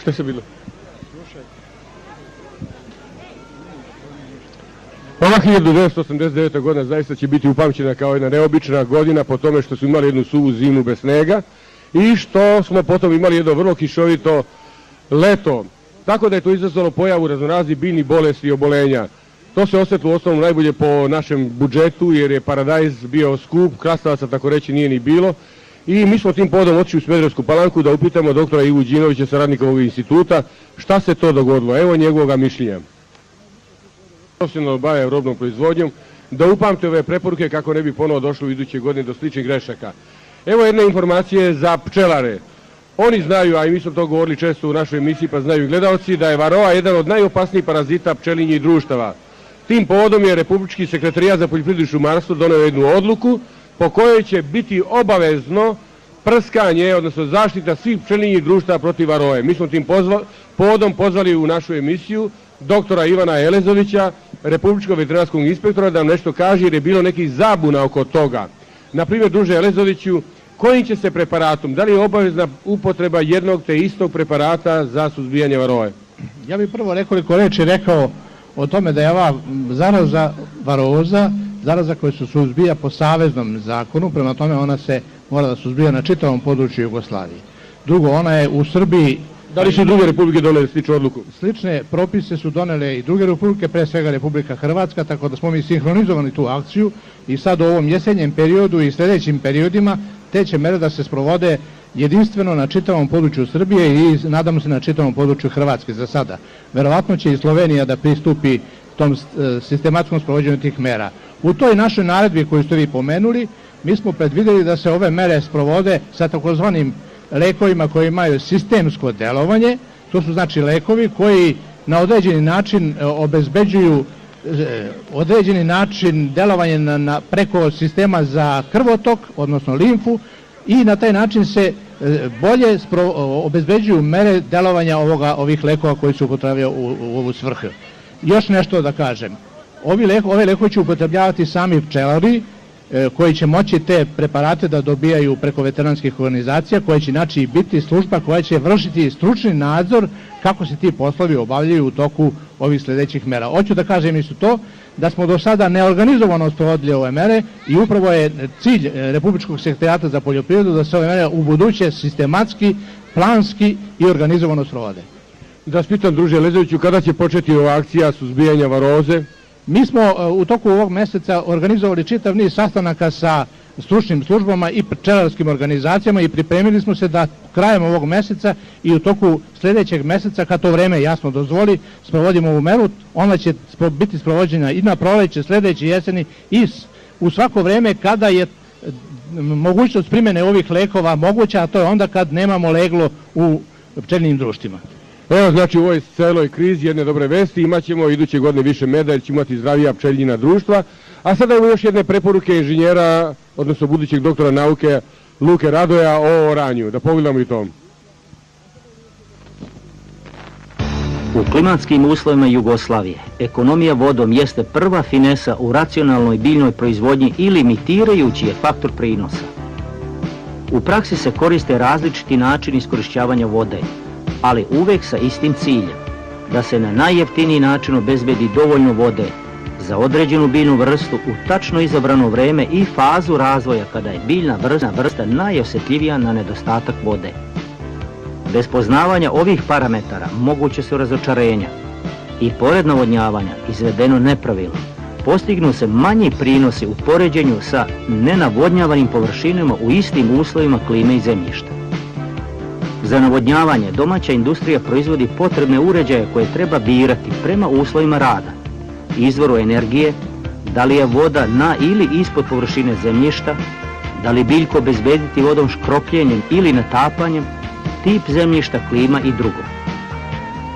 Šta se bilo? Ova 1989. godina zaista će biti upamćena kao jedna neobična godina po tome što su imali jednu suvu zimu bez snega i što smo potom imali jedno vrlo kišovito leto. Tako da je to izazvalo pojavu raznoraznih biljnih bolesti i obolenja. To se osjetilo u osnovu najbolje po našem budžetu jer je paradajz bio skup, krastavaca tako reći nije ni bilo. I mi smo tim povodom otišli u Smederevsku Palanku da upitamo doktora Ivu Đinovića, saradnika ovog instituta, šta se to dogodilo. Evo njegovog mišljenja. Profesionalno bave robnom proizvodnjom, da upamte ove preporuke kako ne bi ponovo došlo u iduće godine do sličnih grešaka. Evo jedne informacije za pčelare. Oni znaju, a i mi smo to govorili često u našoj emisiji, pa znaju i gledalci, da je varoa jedan od najopasnijih parazita pčelinjih društava. Tim povodom je Republički sekretarijat za poljoprivredu i šumarstvo doneo jednu odluku po kojoj će biti obavezno prskanje, odnosno zaštita svih pčelinjih društava protiv varoe. Mi smo tim povodom pozvali u našu emisiju doktora Ivana Elezovića, republičkog veterinarskog inspektora, da nam nešto kaže jer je bilo nekih zabuna oko toga. Naprimjer, druže Elezoviću, kojim će se preparatom, da li je obavezna upotreba jednog te istog preparata za suzbijanje varoe? Ja bih prvo nekoliko reči rekao o tome da je ova zaraza varoza, zaraza koja se suzbija po saveznom zakonu, prema tome ona se mora da suzbija na čitavom području Jugoslavije. Drugo, ona je u Srbiji... Da li su druge republike donele sličnu odluku? Slične propise su donele i druge republike, pre svega Republika Hrvatska, tako da smo mi sinhronizovali tu akciju i sad u ovom jesenjem periodu i sljedećim periodima te će mere da se sprovode jedinstveno na čitavom području Srbije i nadamo se na čitavom području Hrvatske za sada. Verovatno će i Slovenija da pristupi tom sistematskom sprovođenju tih mera. U toj našoj naredbi koju ste vi pomenuli, mi smo predvideli da se ove mere sprovode sa takozvanim lekovima koji imaju sistemsko delovanje. To su znači lekovi koji na određeni način obezbeđuju određeni način delovanja preko sistema za krvotok, odnosno limfu, i na taj način se bolje obezbeđuju mere delovanja ovih lekova koji se upotrebljavaju u ovu svrhu. Još nešto da kažem. Ove lekove će upotrebljavati sami pčelari koji će moći te preparate da dobijaju preko veterinarskih organizacija, koja će znači biti služba koja će vršiti stručni nadzor kako se ti poslovi obavljaju u toku ovih sljedećih mera. Hoću da kažem isto to, da smo do sada neorganizovano sprovodili ove mere i upravo je cilj Republičkog sekretarijata za poljoprivredu da se ove mere u buduće sistematski, planski i organizovano sprovode. Da vas pitam, druže Elezoviću, kada će početi ova akcija suzbijanja varoze? Mi smo u toku ovog meseca organizovali čitav niz sastanaka sa stručnim službama i pčelarskim organizacijama i pripremili smo se da krajem ovog meseca i u toku sljedećeg meseca, kad to vreme jasno dozvoli, sprovodimo ovu meru. Ona će biti sprovođena i na proleće, sljedeće jeseni i u svako vreme kada je mogućnost primjene ovih lekova moguća, a to je onda kad nemamo leglo u pčelinjim društvima. Evo, znači u ovoj celoj krizi jedne dobre vesti, imat ćemo iduće godine više meda jer ćemo imati zdravija pčelinjina društva. A sada imamo još jedne preporuke inženjera, odnosno budućeg doktora nauke Luke Radoja o oranju. Da pogledamo i to. U klimatskim uslovima Jugoslavije ekonomija vodom jeste prva finesa u racionalnoj biljnoj proizvodnji i limitirajući je faktor prinosa. U praksi se koriste različiti načini iskorišćavanja vode, ali uvek sa istim ciljem, da se na najjeftiniji način obezbedi dovoljno vode za određenu biljnu vrstu u tačno izabrano vreme i fazu razvoja kada je biljna vrsta najosjetljivija na nedostatak vode. Bez poznavanja ovih parametara moguće su razočarenja i pored navodnjavanja izvedeno nepravilno postignu se manji prinosi u poređenju sa nenavodnjavanim površinama u istim uslovima klime i zemljišta. Za navodnjavanje domaća industrija proizvodi potrebne uređaje koje treba birati prema uslovima rada, izvoru energije, da li je voda na ili ispod površine zemljišta, da li biljko obezbediti vodom škropljenjem ili natapanjem, tip zemljišta, klima i drugo.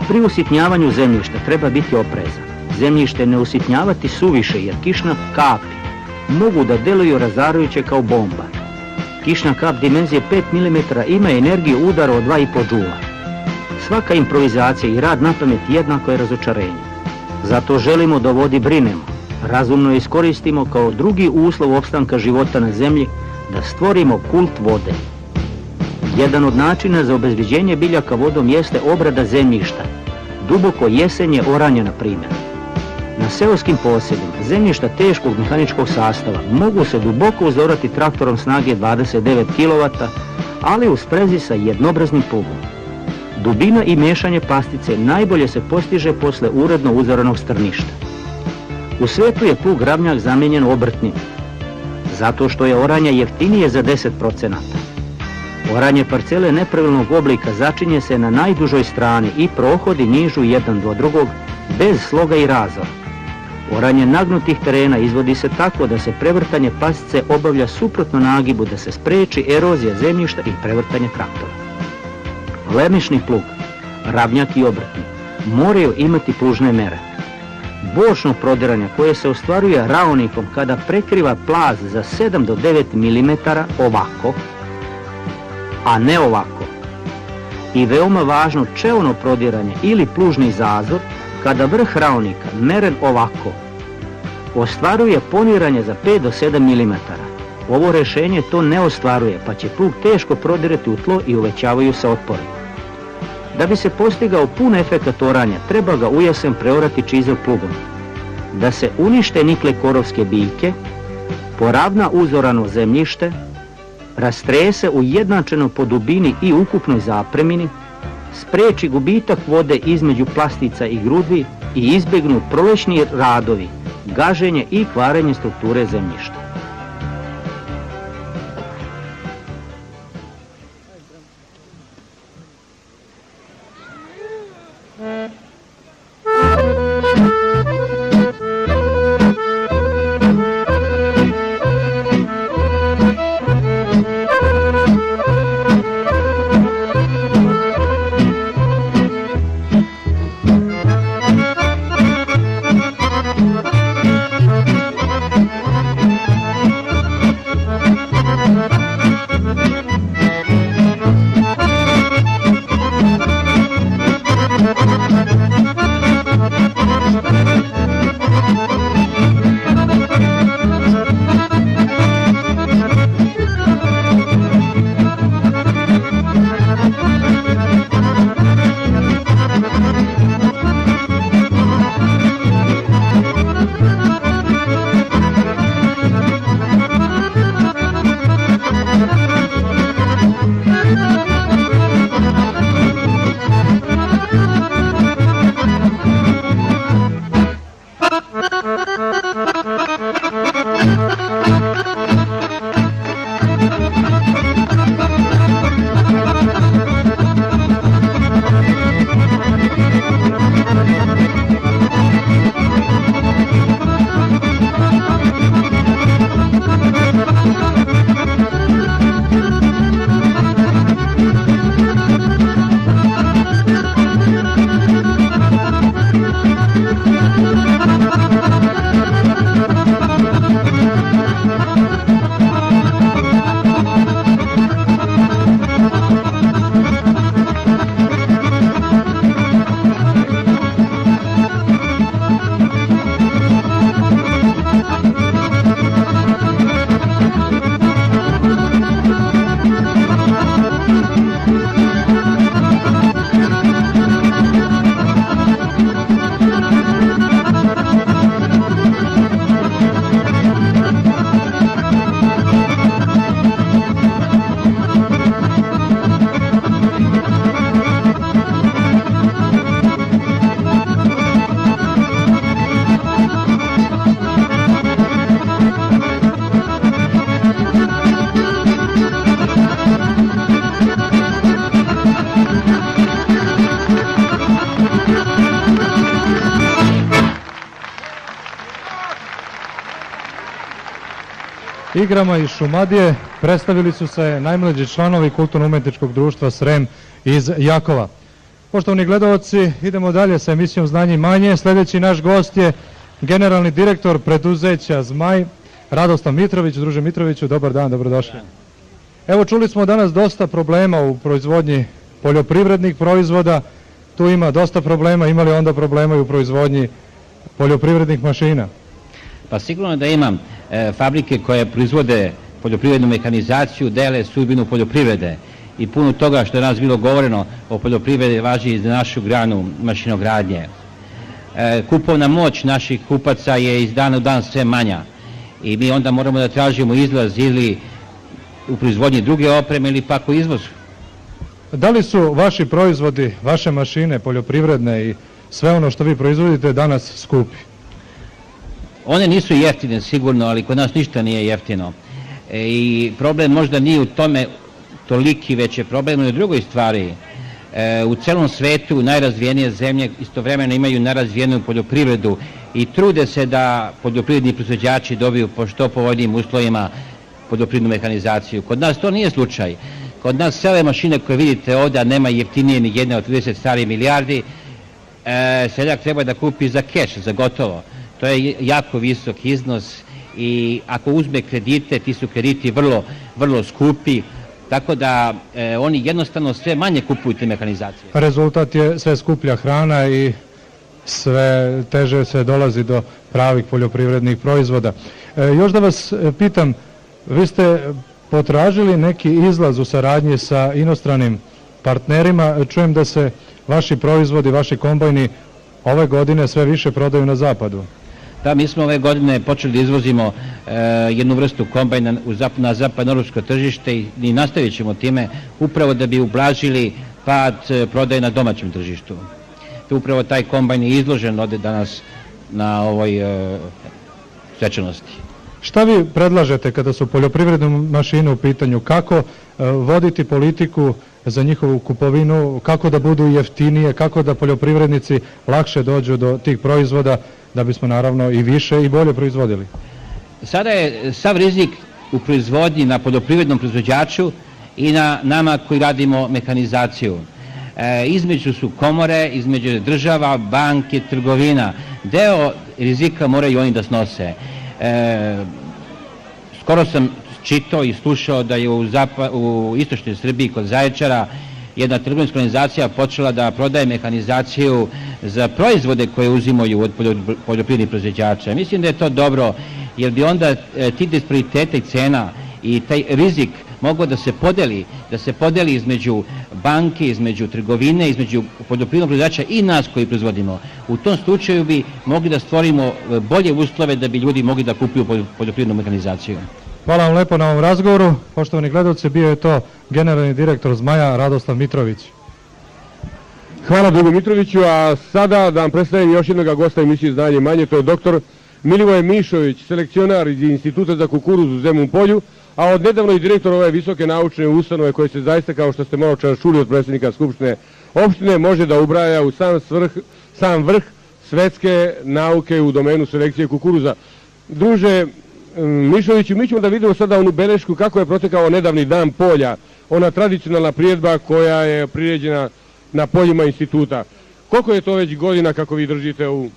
Pri usitnjavanju zemljišta treba biti oprezan. Zemljište ne usitnjavati suviše jer kišna kapi mogu da deluju razarajuće kao bomba. Kišna kap dimenzije 5 mm ima energiju udara od 2,5 džula. Svaka improvizacija i rad na pamet jednako je razočarenje. Zato želimo da o vodi brinemo, razumno je iskoristimo kao drugi uslov opstanka života na zemlji, da stvorimo kult vode. Jedan od načina za obezbeđenje biljaka vodom jeste obrada zemljišta, duboko jesenje oranje na primjer. Na seoskim posjedima zemljišta teškog mehaničkog sastava mogu se duboko uzorati traktorom snage 29 kW, ali u sprezi sa jednobraznim plugom. Dubina i mešanje pastice najbolje se postiže posle uredno uzoranog strništa. U svetu je plug ravnjak zamijenjen obrtnim, zato što je oranje jeftinije za 10%. Oranje parcele nepravilnog oblika začinje se na najdužoj strani i prohodi nižu jedan do drugog, bez sloga i razora. Oranje nagnutih terena izvodi se tako da se prevrtanje pasice obavlja suprotno nagibu da se spreči erozija zemljišta i prevrtanje traktora. Lemišni plug, ravnjak i obrtni moraju imati plužne mere. Bočno prodiranje koje se ostvaruje raonikom kada prekriva plaz za 7 do 9 mm ovako, a ne ovako. I veoma važno čeono prodiranje ili plužni zazor kada vrh raonika, meren ovako, ostvaruje poniranje za 5 do 7 mm. Ovo rešenje to ne ostvaruje, pa će plug teško prodirati u tlo i uvećavaju se otpori. Da bi se postigao pun efekat oranja, treba ga u jesen preorati čizel plugom. Da se unište nikle korovske biljke, poravna uzorano zemljište, rastrese ujednačeno po dubini i ukupnoj zapremini, spreči gubitak vode između plastica i grudvi i izbjegnu prolećni radovi, gaženje i kvarenje strukture zemljišta. Thank you. igrama iz Šumadije predstavili su se najmlađi članovi Kulturno-umetničkog društva Srem iz Jakova. Poštovani gledalci, idemo dalje sa emisijom Znanje i manje. Sljedeći naš gost je generalni direktor preduzeća Zmaj, Radoslav Mitrović. Druže Mitroviću, dobar dan, dobrodošli. Evo, čuli smo danas dosta problema u proizvodnji poljoprivrednih proizvoda. Tu ima dosta problema, imali onda problema i u proizvodnji poljoprivrednih mašina? Pa sigurno da imam. Fabrike koje proizvode poljoprivrednu mehanizaciju dele sudbinu poljoprivrede i puno toga što je danas bilo govoreno o poljoprivredi važi i za našu granu mašinogradnje. Kupovna moć naših kupaca je iz dana u dan sve manja i mi onda moramo da tražimo izlaz ili u proizvodnji druge opreme ili pak u izvozu. Da li su vaši proizvodi, vaše mašine poljoprivredne i sve ono što vi proizvodite danas skupi? One nisu jeftine sigurno, ali kod nas ništa nije jeftino. I problem možda nije u tome toliki, već je problem u drugoj stvari. U celom svetu najrazvijenije zemlje istovremeno imaju najrazvijeniju poljoprivredu i trude se da poljoprivredni proizvođači dobiju po što povoljnijim uslovima poljoprivrednu mehanizaciju. Kod nas to nije slučaj. Kod nas sve ove mašine koje vidite ovdje, nema jeftinije ni jedne od 30 stari milijardi, seljak treba da kupi za keš, za gotovo. To je jako visok iznos i ako uzme kredite, ti su krediti vrlo skupi, tako da oni jednostavno sve manje kupuju te mehanizacije. Rezultat je sve skuplja hrana i sve teže se dolazi do pravih poljoprivrednih proizvoda. Još da vas pitam, vi ste potražili neki izlaz u saradnji sa inostranim partnerima. Čujem da se vaši proizvodi, vaši kombajni ove godine sve više prodaju na zapadu. Da, mi smo ove godine počeli da izvozimo jednu vrstu kombajna na zapadno-rusko tržište i nastavit ćemo time upravo da bi ublažili pad prodaje na domaćem tržištu. Upravo taj kombajn je izložen ovdje danas na ovoj svečanosti. Šta vi predlažete kada su poljoprivredne mašine u pitanju? Kako voditi politiku za njihovu kupovinu, kako da budu jeftinije, kako da poljoprivrednici lakše dođu do tih proizvoda, da bismo naravno i više i bolje proizvodili? Sada je sav rizik u proizvodnji na poljoprivrednom proizvođaču i na nama koji radimo mehanizaciju. Između su komore, između država, banke, trgovina. Deo rizika moraju oni da snose. Skoro sam čitao i slušao da je u istočnoj Srbiji kod Zaječara jedna trgovinska organizacija počela da prodaje mehanizaciju za proizvode koje uzimaju od poljoprivrednih proizvođača. Mislim da je to dobro, jer bi onda ti dispariteti cena i taj rizik mogao da se podeli između banke, između trgovine, između poljoprivrednog proizvođača i nas koji proizvodimo. U tom slučaju bi mogli da stvorimo bolje uslove da bi ljudi mogli da kupuju poljoprivrednu mehanizaciju. Hvala vam lepo na ovom razgovoru. Poštovani gledalci, bio je to generalni direktor Zmaja, Radoslav Mitrović. Hvala drugu Mitroviću, a sada da vam predstavim još jednog gosta emisije Znanje manje, to je doktor Milivoje Mišović, selekcionar iz Instituta za kukuruz u Zemun polju, a od nedavno i direktor ove visoke naučne ustanove koje se zaista, kao što ste malo čas čuli od predsjednika Skupštine opštine, može da ubraja u sam vrh svetske nauke u domenu selekcije kukuruza. Druže Mišoviću, mi ćemo da vidimo sada onu belešku kako je protekao nedavni dan polja, ona tradicionalna priredba koja je priređena na poljima instituta. Koliko je to već godina kako vi držite ovu?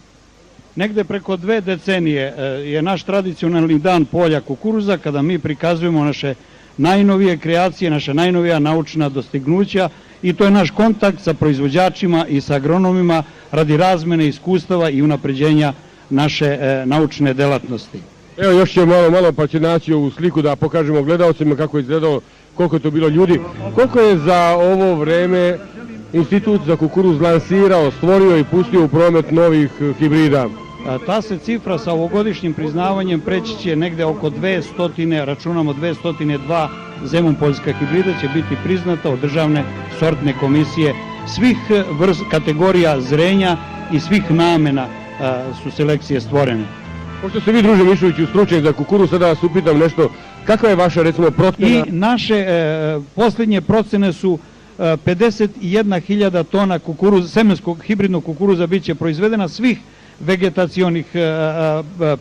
Negde preko 2 decenije je naš tradicionalni dan polja kukuruza kada mi prikazujemo naše najnovije kreacije, naše najnovija naučna dostignuća i to je naš kontakt sa proizvođačima i sa agronomima radi razmene iskustava i unapređenja naše naučne delatnosti. Evo još će malo pa će naći ovu sliku da pokažemo gledalcima kako je izgledalo, koliko je to bilo ljudi. Koliko je za ovo vreme Institut za kukuruz lansirao, stvorio i pustio u promet novih hibrida? Ta se cifra sa ovogodišnjim priznavanjem preći će negde oko 200, računamo 202 zemunpoljska hibrida će biti priznata od državne sortne komisije. Svih kategorija zrenja i svih namena su selekcije stvorene. Pošto ste vi, druže Mišoviću, stručnjak za kukuruz, sada vas upitam nešto, kakva je vaša, recimo, procena? I naše posljednje procene su 51.000 tona semenskog hibridnog kukuruza bit će proizvedena svih vegetacionih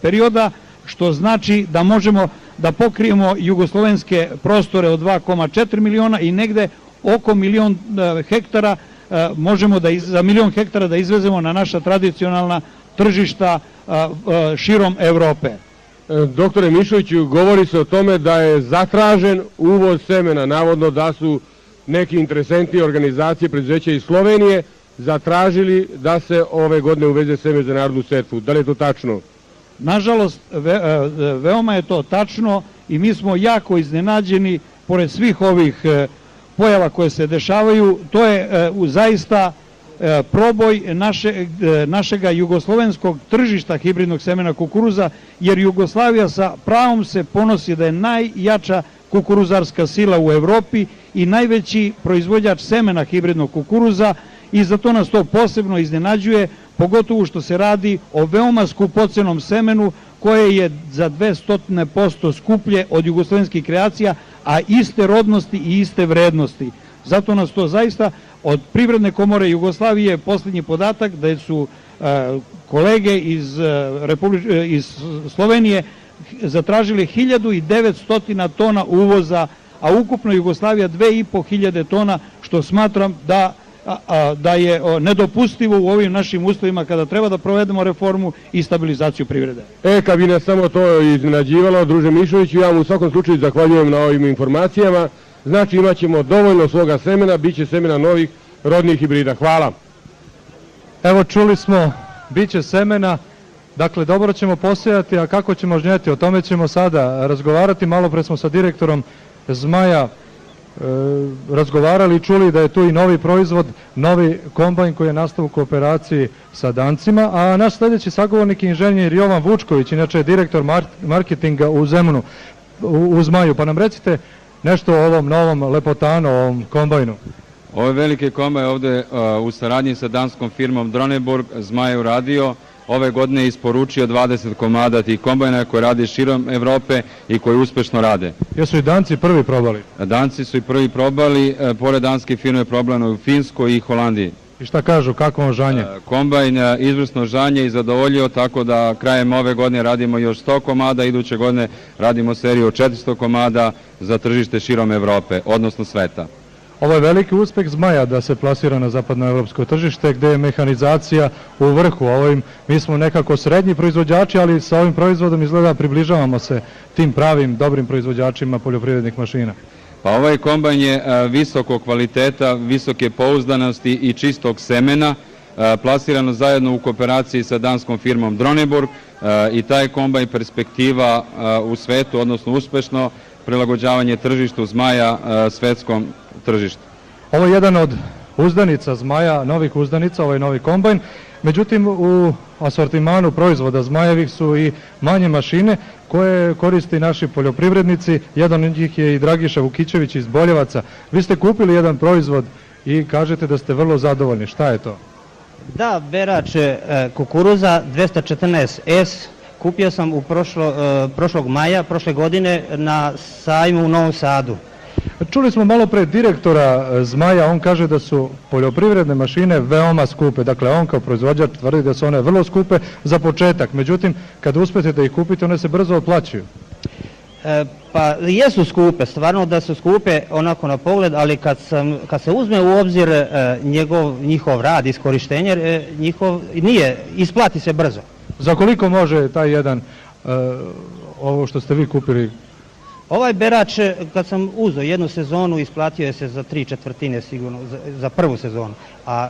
perioda, što znači da možemo da pokrijemo jugoslovenske prostore od 2,4 miliona i negde oko milion hektara možemo za milion hektara da izvezemo na naša tradicionalna tržišta širom Evrope. Doktore Mišoviću, govori se o tome da je zatražen uvoz semena, navodno da su neki interesenti organizacije preduzeća iz Slovenije zatražili da se ove godine uveze seme za narodnu setvu. Da li je to tačno? Nažalost, veoma je to tačno i mi smo jako iznenađeni pored svih ovih pojava koje se dešavaju. To je zaista proboj našega jugoslovenskog tržišta hibridnog semena kukuruza, jer Jugoslavija sa pravom se ponosi da je najjača kukuruzarska sila u Evropi i najveći proizvođač semena hibridnog kukuruza i zato nas to posebno iznenađuje, pogotovo što se radi o veoma skupocenom semenu koje je za 200% skuplje od jugoslovenskih kreacija, a iste rodnosti i iste vrednosti. Zato nas to zaista od Privredne komore Jugoslavije posljednji podatak da su kolege iz Slovenije zatražili 1900 tona uvoza, a ukupno Jugoslavija 2500 tona, što smatram da je nedopustivo u ovim našim uslovima kada treba da provedemo reformu i stabilizaciju privrede. Kad bi nas samo to iznenađivalo, druže Mišoviću, ja vam u svakom slučaju zahvaljujem na ovim informacijama. Znači imat ćemo dovoljno svoga semena, bit će semena novih rodnih hibrida. Hvala. Evo čuli smo, bit će semena, dakle dobro ćemo posejati, a kako ćemo žnjeti, o tome ćemo sada razgovarati. Malo pre smo sa direktorom Zmaja razgovarali i čuli da je tu i novi proizvod, novi kombajn koji je nastao u kooperaciji sa Dancima, a naš sljedeći sagovornik je inženjer Jovan Vučković, inače je direktor marketinga u Zemunu, u Zmaju. Pa nam recite nešto o ovom novom lepotanu, o ovom kombajnu. Ovo je veliki kombajn ovde u saradnji sa danskom firmom Droneburg, Zmaj je uradio. Ove godine je isporučio 20 komada tih kombajna koji radi širom Evrope i koji uspešno rade. Jesu i Danci prvi probali? Danci su i prvi probali, pored danske firme je probano u Finskoj i Holandiji. I šta kažu, kako on žanje? Kombajn izvrsno žanje i zadovoljio, tako da krajem ove godine radimo još 100 komada, iduće godine radimo seriju od 400 komada za tržište širom Evrope, odnosno sveta. Ovo je veliki uspeh Zmaja da se plasira na zapadnoevropsko tržište gde je mehanizacija u vrhu. Mi smo nekako srednji proizvođači, ali sa ovim proizvodom izgleda približavamo se tim pravim, dobrim proizvođačima poljoprivrednih mašina. Pa ovaj kombajn je visokog kvaliteta, visoke pouzdanosti i čistog semena, plasirano zajedno u kooperaciji sa danskom firmom Droneburg i taj kombajn perspektiva u svetu, odnosno uspešno prilagođavanje tržištu Zmaja svetskom tržištu. Ovo je jedan od uzdanica Zmaja, novih uzdanica, ovaj novi kombajn. Međutim, u asortimanu proizvoda Zmajevih su i manje mašine koje koristi naši poljoprivrednici. Jedan od njih je i Dragiša Vukićević iz Boljevaca. Vi ste kupili jedan proizvod i kažete da ste vrlo zadovoljni. Šta je to? Da, berač kukuruza 214S. Kupio sam u prošlog maja, prošle godine na sajmu u Novom Sadu. Čuli smo malo pre direktora Zmaja, on kaže da su poljoprivredne mašine veoma skupe. Dakle, on kao proizvođač tvrdi da su one vrlo skupe za početak. Međutim, kad uspete da ih kupite, one se brzo otplaćuju. Pa jesu skupe, stvarno da su skupe onako na pogled, ali kad se uzme u obzir njihov rad, iskorištenje, isplati se brzo. Za koliko može taj jedan, ovo što ste vi kupili? Ovaj berač, kad sam uzeo jednu sezonu, isplatio je se za 3/4 sigurno, za prvu sezonu. A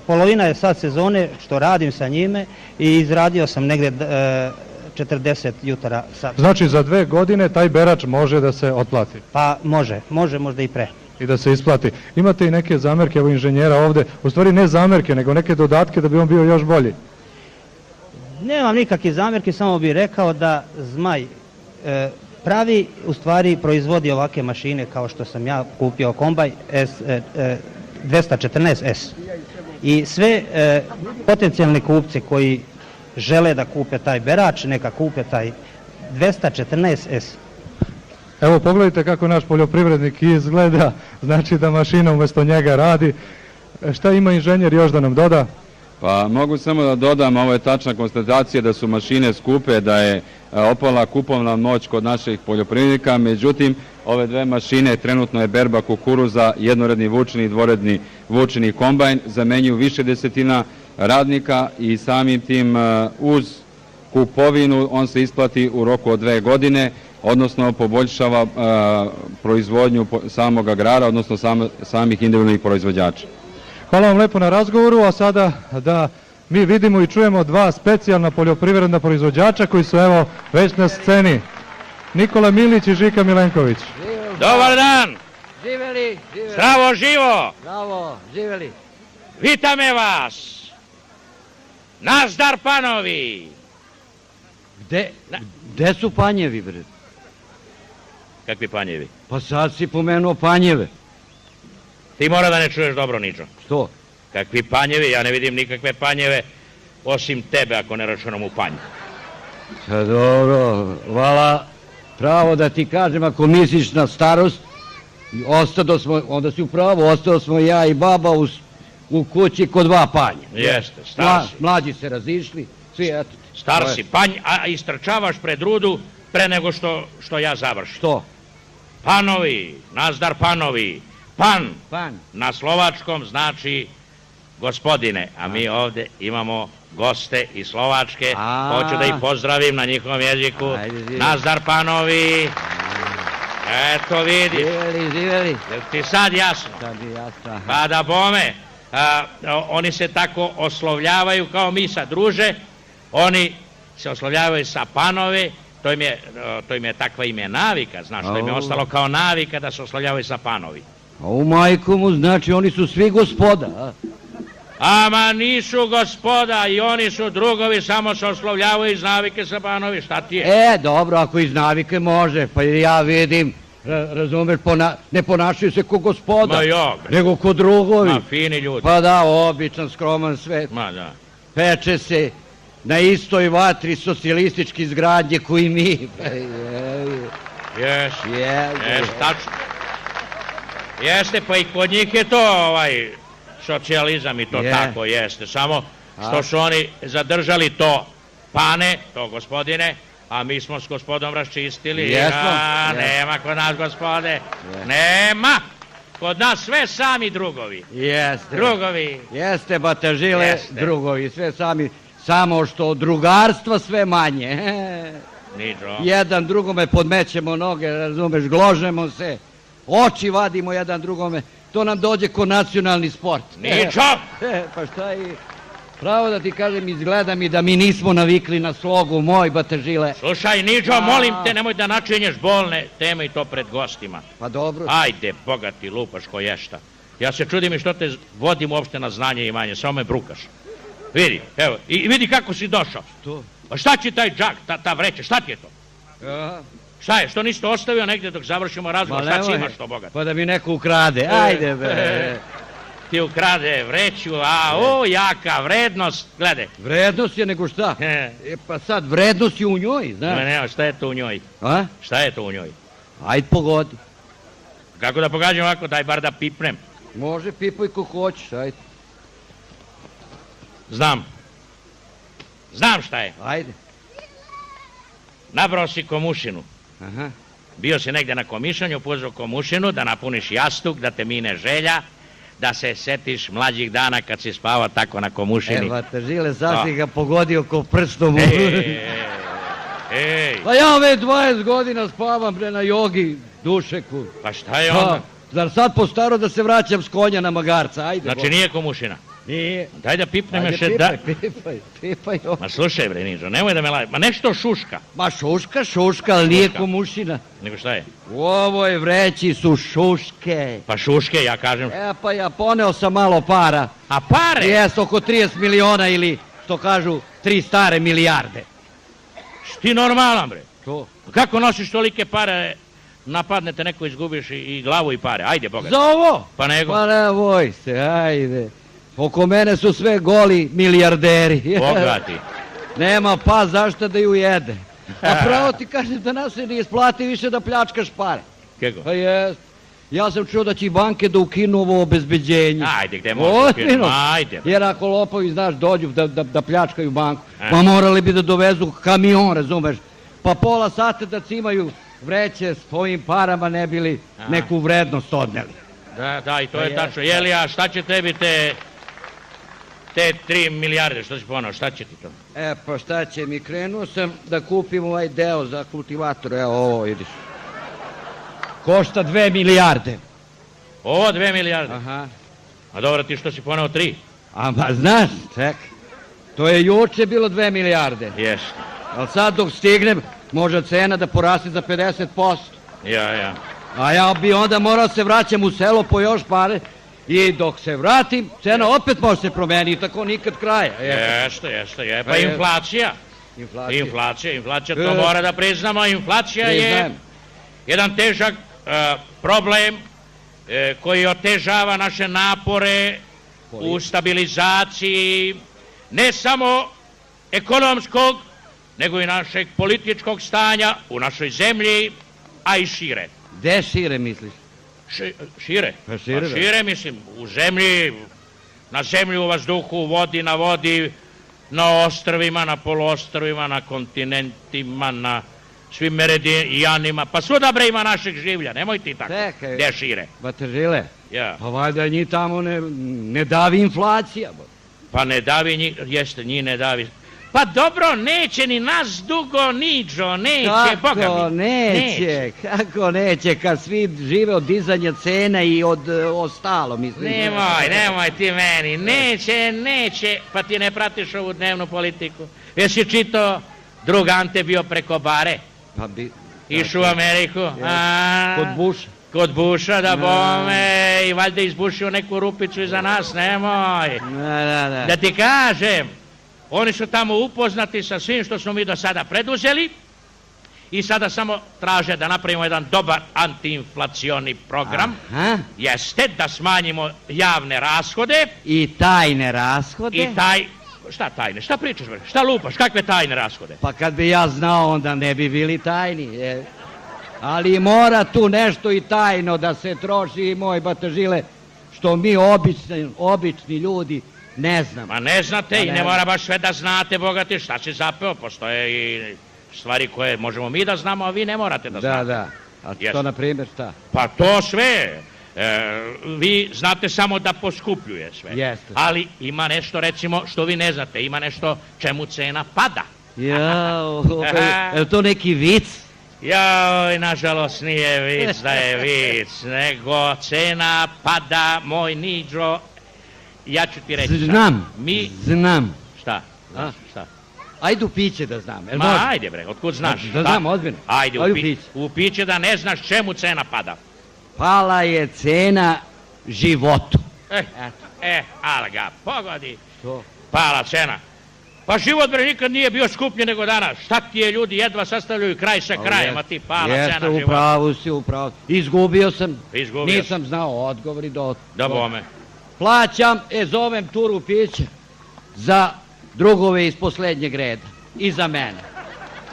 polovina je sad sezone što radim sa njime i izradio sam negdje 40 jutara sad. Znači za 2 godine taj berač može da se otplati? Pa može, možda i pre. I da se isplati. Imate i neke zamerke, evo inženjera ovde, u stvari ne zamerke, nego neke dodatke da bi on bio još bolji? Nemam nikakve zamerke, samo bih rekao da Zmaj pravi, u stvari proizvodi ovake mašine kao što sam ja kupio kombaj 214S. I sve potencijalne kupce koji žele da kupe taj berač, neka kupe taj 214S. Evo pogledajte kako naš poljoprivrednik izgleda, znači da mašina umjesto njega radi. Šta ima inženjer još da nam doda? Pa mogu samo da dodam, ovo je tačna konstatacija da su mašine skupe, da je opala kupovna moć kod naših poljoprivrednika, međutim ove dve mašine, trenutno je berba kukuruza, jednoredni vučni i dvoredni vučni kombajn, zamenjuju više desetina radnika i samim tim uz kupovinu on se isplati u roku od 2 godine, odnosno poboljšava proizvodnju samog agrara, odnosno samih individualnih proizvođača. Hvala vam lepo na razgovoru, a sada da mi vidimo i čujemo dva specijalna poljoprivredna proizvođača koji su evo već na sceni. Nikola Milić i Žika Milenković. Dobar dan! Živeli! Zdravo živo! Bravo, živeli! Vitame vas! Nazdar panovi! Gde su panjevi, bre? Kakvi panjevi? Pa sad si pomenuo panjeve. Ti mora da ne čuješ dobro, Ničo. Što? Kakvi panjevi? Ja ne vidim nikakve panjeve, osim tebe, ako ne računam u panju. Pa dobro, hvala. Pravo da ti kažem, ako misliš na starost, onda si u pravu, ostao smo ja i baba u kući kod 2 panja. Jeste, star si. Mlađi se razišli, svi eto. Star si, panj, a istrčavaš pred rudu pre nego što ja završim. Što? Panovi, nazdar panovi. Pan na slovačkom znači gospodine, a mi ovde imamo goste iz Slovačke, hoću da ih pozdravim na njihovom jeziku. Nazdar panovi. Eto vidi. Živeli. Ti sad jasno? Sad je jasno. Pa da bome, oni se tako oslovljavaju kao mi sa druže, oni se oslovljavaju sa panove, to im je takva ime navika, znaš, to im je ostalo kao navika da se oslovljavaju sa panovi. A u majkomu znači oni su svi gospoda, a? Ama nisu gospoda i oni su drugovi, samo se oslovljavaju iz navike sa panovi, šta ti je? Dobro, ako iz navike može, pa ja vidim, razumeš, ne ponašaju se ko gospoda, nego ko drugovi. Ma, fini ljudi. Pa da, običan, skroman svet. Ma da. Peče se na istoj vatri socijalistički izgradnje koji mi. Jeste, tačno. Jeste, pa i kod njih je to socijalizam i to tako jeste, samo što su oni zadržali to pane, to gospodine, a mi smo s gospodom raščistili. Nema kod nas gospode, nema, kod nas sve sami drugovi. Drugovi. Jeste, batažile, drugovi, sve sami, samo što od drugarstva sve manje. Jedan drugome podmećemo noge, razumeš, gložemo se. Oči vadimo jedan drugome, to nam dođe ko nacionalni sport. Ničo! Pa šta je, pravo da ti kažem, izgleda mi da mi nismo navikli na slogu, moj batažile. Slušaj, Ničo, molim te, nemoj da načinješ bolne teme i to pred gostima. Pa dobro. Ajde, boga ti lupaš ko ješta. Ja se čudim i što te vodim uopšte na znanje i imanje, samo me brukaš. Vidi, evo, i vidi kako si došao. Što? Pa šta će taj džak, ta vreća, šta ti je to? Šta je, što niste ostavio negdje dok završimo razgovor, šta ci imaš to, bogat? Pa da mi neko ukrade, ajde be. Ti ukrade vreću, jaka vrednost, gledaj. Vrednost je nego šta? Pa sad, vrednost je u njoj, znaš. Ne, šta je to u njoj? A? Šta je to u njoj? Ajde pogodi. Kako da pogađam ovako, daj bar da pipnem. Može, pipuj ko hoćeš, ajde. Znam šta je. Ajde. Nabrao si komušinu. Bio si negdje na komišanju, pozvao komušinu da napuniš jastuk, da te mine želja, da se setiš mlađih dana kad si spavao tako na komušini. Evo te žile, sad si ga pogodio ko prstom. Ej. Pa ja već 20 godina spavam na jogi, dušeku. Pa šta je onda? Zar sad po staro da se vraćam s konja na magarca, ajde. Znači nije komušina? Nije. Daj da pipnem još Pipaj. Ma slušaj bre Nižo, nemoj da me laži, ma nešto šuška. Ma šuška, ali nije komušina. Nego šta je? U ovoj vreći su šuške. Pa šuške, ja kažem. Pa ja poneo sam malo para. A pare? Jes, oko 30 miliona ili, što kažu, 3 stare milijarde. Šti normalan bre? To. Kako nosiš tolike pare, napadnete neko, izgubiš i glavu i pare, ajde boga. Za ovo? Pa nego? Pa ne boj se, ajde. Oko mene su sve goli milijarderi. Bogati. Nema pa zašto da ju jede. A pravo ti kažem da nas se ne isplati više da pljačkaš pare. Kako? Pa jest. Ja sam čuo da će i banke da ukinu ovo obezbeđenje. Ajde, gde možeš ukinu? Ajde. Jer ako lopovi, znaš, dođu da pljačkaju banku, pa morali bi da dovezu kamion, razumeš? Pa pola sata da cimaju vreće s tvojim parama ne bili neku vrednost odneli. Da, i to je tačno. Jelija, šta će tebi te 3 milijarde, što si ponao, šta će ti to? Pa šta će mi, krenuo sam da kupim ovaj deo za kultivator, evo ovo, vidiš. Košta 2 milijarde. Ovo 2 milijarde? Aha. A dobro, ti što si ponao 3? Ma znaš, čekaj, to je juče bilo 2 milijarde. Jeste. Ali sad dok stignem, može cena da poraste za 50%. Ja. A ja bi onda morao se vraćam u selo po još pare i dok se vratim, cena opet može se promeniti, tako nikad kraja. Jeste. Pa inflacija. Inflacija, to mora da priznamo. Inflacija je jedan težak problem koji otežava naše napore u stabilizaciji ne samo ekonomskog, nego i našeg političkog stanja u našoj zemlji, a i šire. Gde šire misliš? Šire? Pa šire mislim, u zemlji, na zemlji, u vazduhu, u vodi, na vodi, na ostrvima, na poluostrvima, na kontinentima, na svim meridijanima, pa svuda bre ima našeg življa, nemoj ti tako. Gde šire? Batažile, pa valjda njih tamo ne davi inflacija. Pa ne davi njih, jeste, njih ne davi. Pa dobro, neće ni nas dugo, niđo, neće, boga mi. Kako neće, kad svi žive od dizanja cena i od ostalo, mislim. Nemoj ti meni, neće, pa ti ne pratiš ovu dnevnu politiku. Jesi čitao drug Ante bio preko bare? Pa bi... Išao u Ameriku. Kod Busha. Kod Busha, da bome, i valjda izbušio neku rupicu iza nas, nemoj. Da ti kažem, oni su tamo upoznati sa svim što smo mi do sada preduzeli i sada samo traže da napravimo jedan dobar antiinflacioni program. Jeste, da smanjimo javne rashode. I tajne rashode. Šta tajne? Šta pričaš? Šta lupaš? Kakve tajne rashode? Pa kad bi ja znao, onda ne bi bili tajni. Ali mora tu nešto i tajno da se troši, moj Batažile, što mi obični ljudi ne znamo. Ma ne znate i ne mora baš sve da znate, bogati, šta si zapeo, postoje i stvari koje možemo mi da znamo, a vi ne morate da znate. Da. A to na primjer šta? Pa to sve. Vi znate samo da poskupljuje sve. Jeste. Ali ima nešto, recimo, što vi ne znate, ima nešto čemu cena pada. Je to neki vic? Joj, nažalost nije vic da je vic, nego cena pada, moj niđo. Ja ću ti reći. Znam. Šta? Ajde u piće da znam. Ajde bre, otkud znaš? Da znam, ozbiljno. Ajde u piće da ne znaš čemu cena pada. Pala je cena životu. Ali ga pogodi. Pala cena. Pa život bre nikad nije bio skuplji nego danas. Šta ti je, ljudi jedva sastavljaju kraj sa krajem, a ti pala cena života. Jeste, upravo si. Izgubio sam. Nisam znao odgovor i do... Da bome. Plaćam, zovem turu piće za drugove iz posljednjeg reda. I za mene.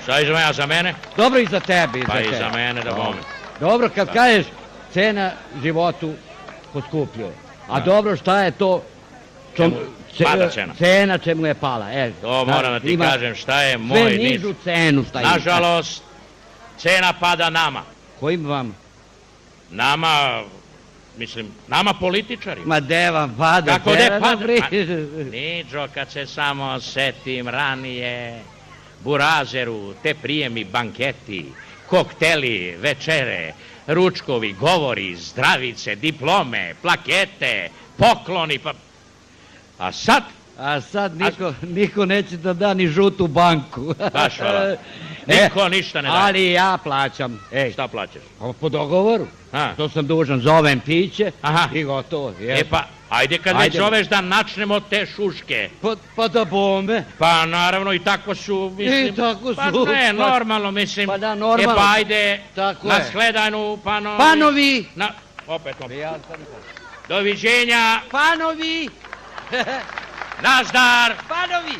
Šta iza mene, a za mene? Dobro, i za tebe. Pa i za mene, da bome. Dobro, kad kažeš cena životu poskupljuje. A dobro, šta je to? Pada cena. Cena čemu je pala. To moram da ti kažem šta je moj niz. Sve nižu cenu šta ima. Nažalost, cena pada nama. Kojim vam? Nama... Mislim, nama političarima. Ma de vam pada. Kako de pada? Niđo, kad se samo setim ranije, burazeru, te prijemi, banketi, kokteli, večere, ručkovi, govori, zdravice, diplome, plakete, pokloni, pa... A sad niko neće da da ni žutu banku. Baš hvala. Niko ništa ne da. Ali ja plaćam. Šta plaćaš? Po dogovoru. To sam dužan, zovem piće i gotovo. Pa, ajde kad već zoveš da načnemo te šuške. Pa da bombe. Pa naravno i tako su, mislim. Pa ne, normalno, mislim. Pa da, normalno. Pa ajde, na Sledanu, Panovi. Panovi! Opet. Doviđenja. Panovi! Nazdar! Panovi!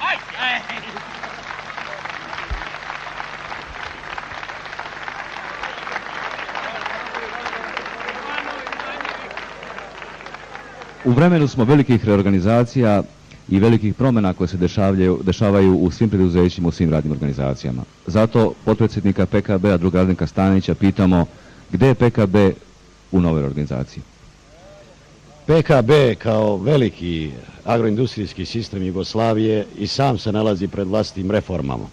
U vremenu smo velikih reorganizacija i velikih promjena koje se dešavaju u svim preduzećima, u svim radnim organizacijama. Zato potpredsjednika PKB-a, druga Radnika Stanića, pitamo gdje je PKB u novoj organizaciji? PKB kao veliki agroindustrijski sistem Jugoslavije i sam se nalazi pred vlastitim reformama.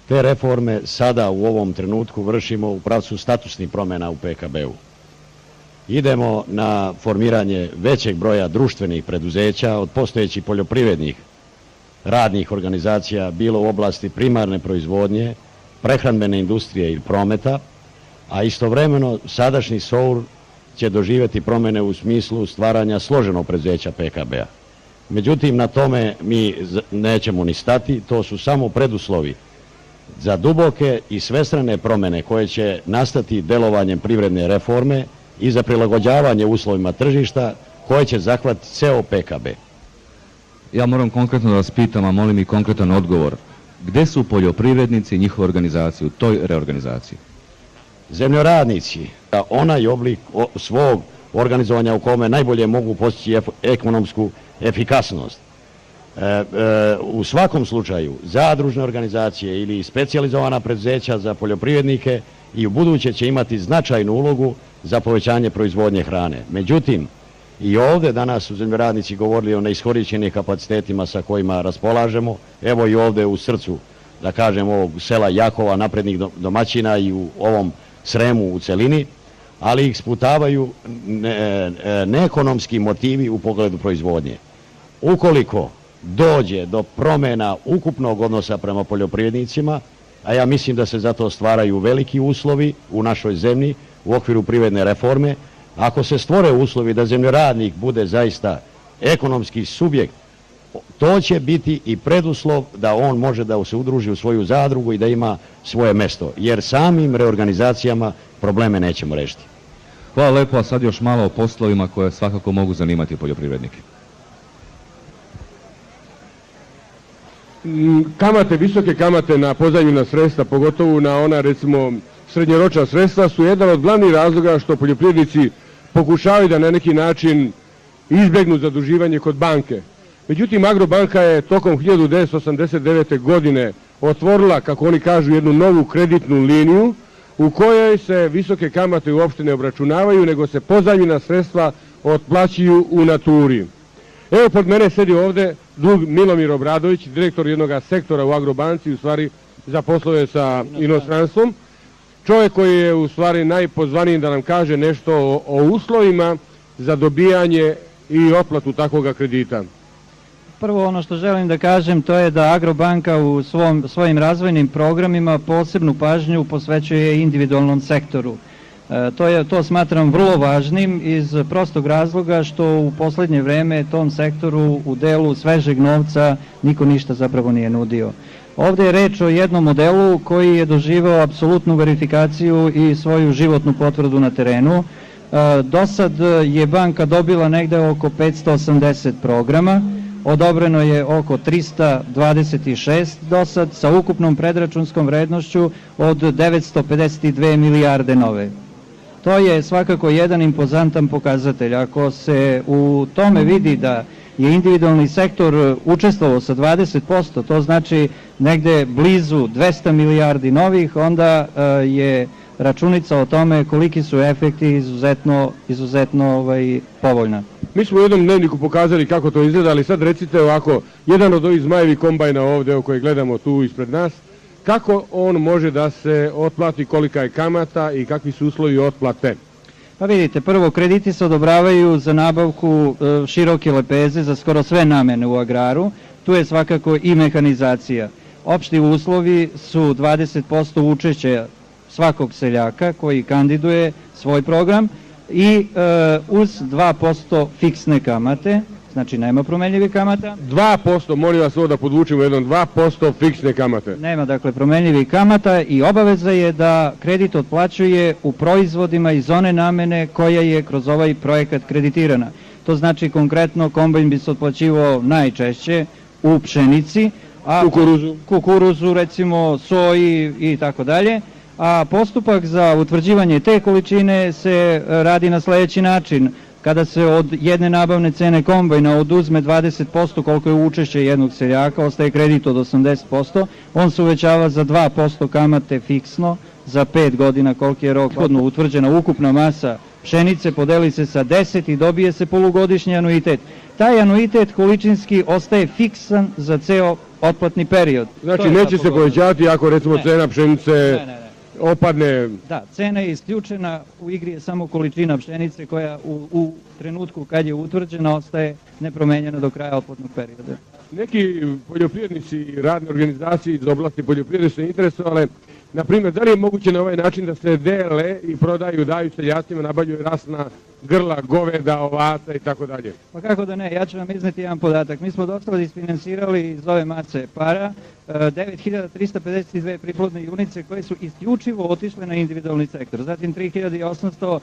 Te reforme sada u ovom trenutku vršimo u pravcu statusnih promjena u PKB-u. Idemo na formiranje većeg broja društvenih preduzeća od postojećih poljoprivrednih radnih organizacija, bilo u oblasti primarne proizvodnje, prehrambene industrije ili prometa, a istovremeno sadašnji SOUR će doživjeti promjene u smislu stvaranja složenog preduzeća PKB-a. Međutim, na tome mi nećemo ni stati, to su samo preduslovi za duboke i svestrane promjene koje će nastati delovanjem privredne reforme i za prilagođavanje uslovima tržišta koje će zahvatiti ceo PKB. Ja moram konkretno da vas pitam, a molim i konkretan odgovor. Gde su poljoprivrednici i njihove organizacije u toj reorganizaciji? Zemljoradnici, onaj oblik svog organizovanja u kome najbolje mogu postići ekonomsku efikasnost. U svakom slučaju, zadružne organizacije ili specijalizovana preduzeća za poljoprivrednike i u buduće će imati značajnu ulogu za povećanje proizvodnje hrane. Međutim, i ovdje danas su zemljoradnici govorili o neiskorišćenim kapacitetima sa kojima raspolažemo. Evo i ovdje u srcu, da kažem, ovog sela Jakova, naprednih domaćina i u ovom Sremu u celini, ali ih sputavaju neekonomski motivi u pogledu proizvodnje. Ukoliko dođe do promjena ukupnog odnosa prema poljoprivrednicima, a ja mislim da se zato stvaraju veliki uslovi u našoj zemlji u okviru privredne reforme, ako se stvore uslovi da zemljoradnik bude zaista ekonomski subjekt, to će biti i preduslov da on može da se udruži u svoju zadrugu i da ima svoje mesto, jer samim reorganizacijama probleme nećemo rešiti. Hvala lepo, a sad još malo o poslovima koje svakako mogu zanimati poljoprivrednike. Kamate, visoke kamate na pozajmljena sredstva, pogotovo na ona, recimo, srednjoročna sredstva, su jedan od glavnih razloga što poljoprivrednici pokušavaju da na neki način izbegnu zaduživanje kod banke. Međutim, Agrobanka je tokom 1989. godine otvorila, kako oni kažu, jednu novu kreditnu liniju u kojoj se visoke kamate uopšte ne obračunavaju, nego se pozajmljena sredstva otplaćuju u naturi. Evo, pod mene sedi ovdje drug Milomir Obradović, direktor jednog sektora u Agrobanci, u stvari za poslove sa inostranstvom. Čovjek koji je u stvari najpozvaniji da nam kaže nešto o uslovima za dobijanje i otplatu takvoga kredita. Prvo ono što želim da kažem to je da Agrobanka u svojim razvojnim programima posebnu pažnju posvećuje individualnom sektoru. To smatram vrlo važnim iz prostog razloga što u posljednje vreme tom sektoru u delu svežeg novca niko ništa zapravo nije nudio. Ovdje je reč o jednom modelu koji je doživao apsolutnu verifikaciju i svoju životnu potvrdu na terenu. Do sad je banka dobila negde oko 580 programa, odobreno je oko 326 do sad sa ukupnom predračunskom vrednošću od 952 milijarde nove. To je svakako jedan impozantan pokazatelj. Ako se u tome vidi da je individualni sektor učestvovao sa 20%, to znači negde blizu 200 milijardi novih, onda je računica o tome koliki su efekti izuzetno povoljna. Mi smo u jednom dnevniku pokazali kako to izgleda, ali sad recite ovako, jedan od ovih zmajevi kombajna ovdje o koje gledamo tu ispred nas, kako on može da se otplati, kolika je kamata i kakvi su uslovi otplate? Pa vidite, prvo krediti se odobravaju za nabavku široke lepeze za skoro sve namene u agraru, tu je svakako i mehanizacija. Opšti uslovi su 20% učešća svakog seljaka koji kandiduje svoj program i uz 2% fiksne kamate, znači nema promenljivih kamata. 2%, molim vas ovo da podvučimo jednom, 2% fiksne kamate. Nema dakle promenljivih kamata i obaveza je da kredit otplaćuje u proizvodima iz one namene koja je kroz ovaj projekat kreditirana. To znači konkretno kombajn bi se otplaćivao najčešće u pšenici, a kukuruzu recimo, soji i tako dalje. A postupak za utvrđivanje te količine se radi na sljedeći način. kada se od jedne nabavne cene kombajna oduzme 20% koliko je učešće jednog seljaka, ostaje kredit od 80%, on se uvećava za 2% kamate fiksno, za 5 godina koliki je rok utvrđena ukupna masa pšenice, podeli se sa 10 i dobije se polugodišnji anuitet. Taj anuitet količinski ostaje fiksan za ceo otplatni period. Znači neće se povećavati ako recimo cena pšenice opadne? Da, cena je isključena, u igri je samo količina pšenice koja u trenutku kad je utvrđena ostaje nepromenjena do kraja otplatnog perioda. Neki poljoprivrednici i radne organizacije iz oblasti poljoprivrede su interesovale, na primjer, da li je moguće na ovaj način da se dele i prodaju, daju seljacima, nabavljaju rasna grla, goveda, ovaca i tako dalje? Pa kako da ne, ja ću vam izneti jedan podatak. Mi smo dosta isfinansirali iz ove mase para 9352 priplodne junice koje su isključivo otišle na individualni sektor. Zatim 3800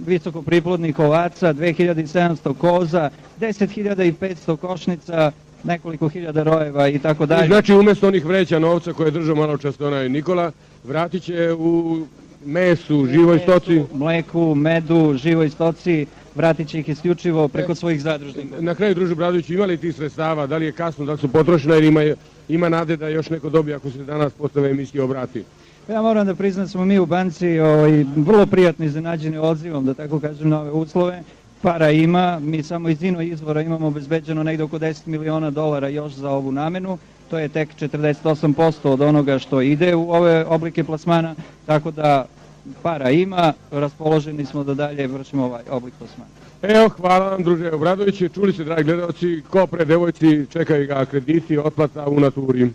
visoko priplodnih ovaca, 2700 koza, 10.500 košnica, nekoliko hiljada rojeva i tako dalje. Znači umjesto onih vreća novca koje je držao malo često onaj Nikola, vratit će u mesu, živoj stoci? Mleku, medu, živoj stoci, vratit će ih isključivo preko svojih zadružnika. Na kraju, druže Bradović, ima li tih sredstava, da li je kasno, da li su potrošena ili ima nade da još neko dobije ako se danas postave emisije obrati? Ja moram da priznam, smo mi u banci vrlo prijatno iznenađeni odzivom, da tako kažem, na ove uslove. Para ima, mi samo iz izvora imamo obezbeđeno negde oko $10 miliona još za ovu namenu, to je tek 48% od onoga što ide u ove oblike plasmana, tako da para ima, raspoloženi smo da dalje vršimo ovaj oblik plasmana. Evo, hvala vam, druže Obradović, čuli ste, dragi gledalci, Kopre, devojci, čekaju ga krediti, otplata u naturi.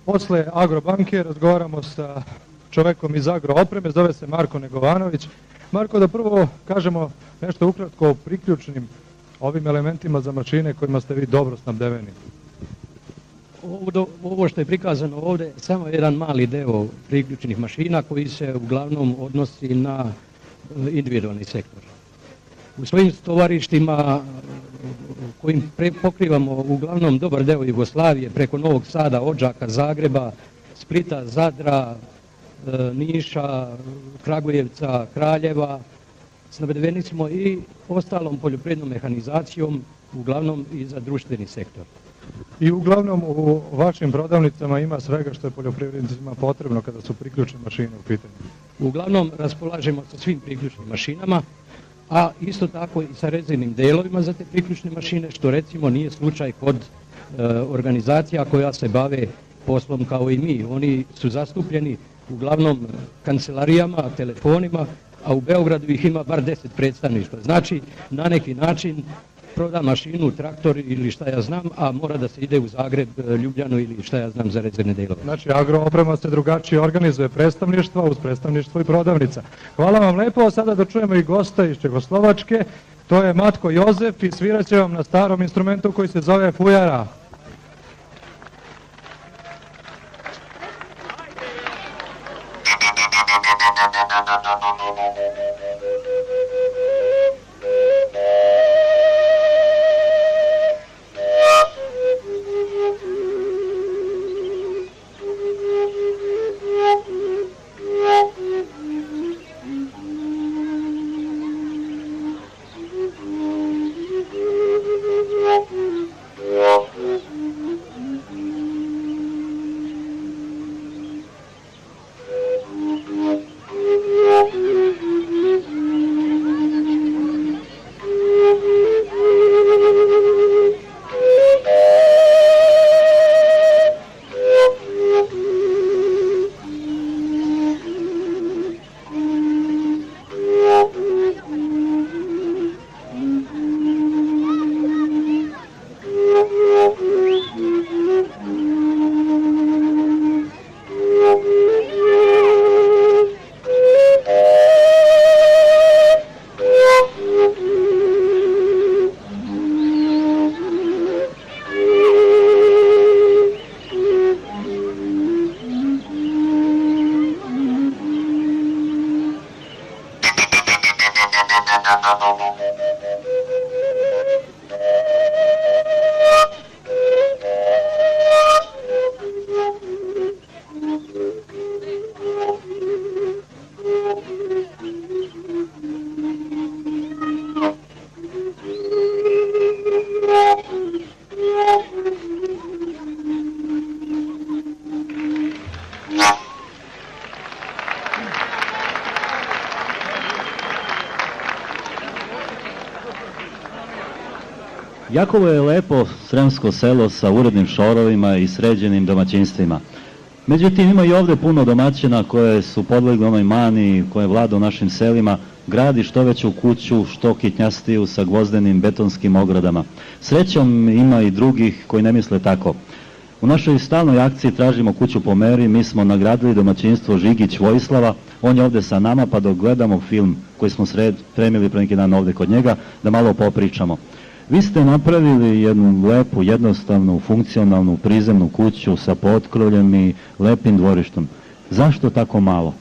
Posle Agrobanke razgovaramo sa čovekom iz Agroopreme, zove se Marko Negovanović. Marko, da prvo kažemo nešto ukratko o priključnim ovim elementima za mašine kojima ste vi dobro snabdeveni. Ovo što je prikazano ovdje samo jedan mali deo priključnih mašina koji se uglavnom odnosi na individualni sektor. U svojim tovarištima kojim pokrivamo uglavnom dobar deo Jugoslavije preko Novog Sada, Odžaka, Zagreba, Splita, Zadra, Niša, Kragujevca, Kraljeva, snabdeveni smo i ostalom poljoprivrednom mehanizacijom, uglavnom i za društveni sektor. I uglavnom u vašim prodavnicama ima svega što je poljoprivrednicima potrebno kada su priključne mašine u pitanju? Uglavnom raspolažemo sa svim priključnim mašinama, a isto tako i sa rezervnim delovima za te priključne mašine, što recimo nije slučaj kod organizacija koja se bave poslom kao i mi. Oni su zastupljeni uglavnom kancelarijama, telefonima, a u Beogradu ih ima bar 10 predstavništva. Znači, na neki način proda mašinu, traktor ili šta ja znam, a mora da se ide u Zagreb, Ljubljanu ili šta ja znam za rezervne delove. Znači, Agrooprema se drugačije organizuje predstavništva uz predstavništvo i prodavnica. Hvala vam lepo, sada da čujemo i gosta iz Čehoslovačke, to je Matko Jozef i svirat će vam na starom instrumentu koji se zove fujara. Jakovo je lepo sremsko selo sa urednim šorovima i sređenim domaćinstvima. Međutim, ima i ovde puno domaćina koje su podlegli onoj mani koje vlada u našim selima, gradi što veću kuću, što kitnjastiju sa gvozdenim betonskim ogradama. Srećom ima i drugih koji ne misle tako. U našoj stalnoj akciji Tražimo kuću po meri, mi smo nagradili domaćinstvo Žigić Vojislava, on je ovde sa nama pa dok gledamo film koji smo spremili pre neki dan ovde kod njega, da malo popričamo. Vi ste napravili jednu lepu, jednostavnu, funkcionalnu, prizemnu kuću sa potkrovljem i lepim dvorištom. Zašto tako malo?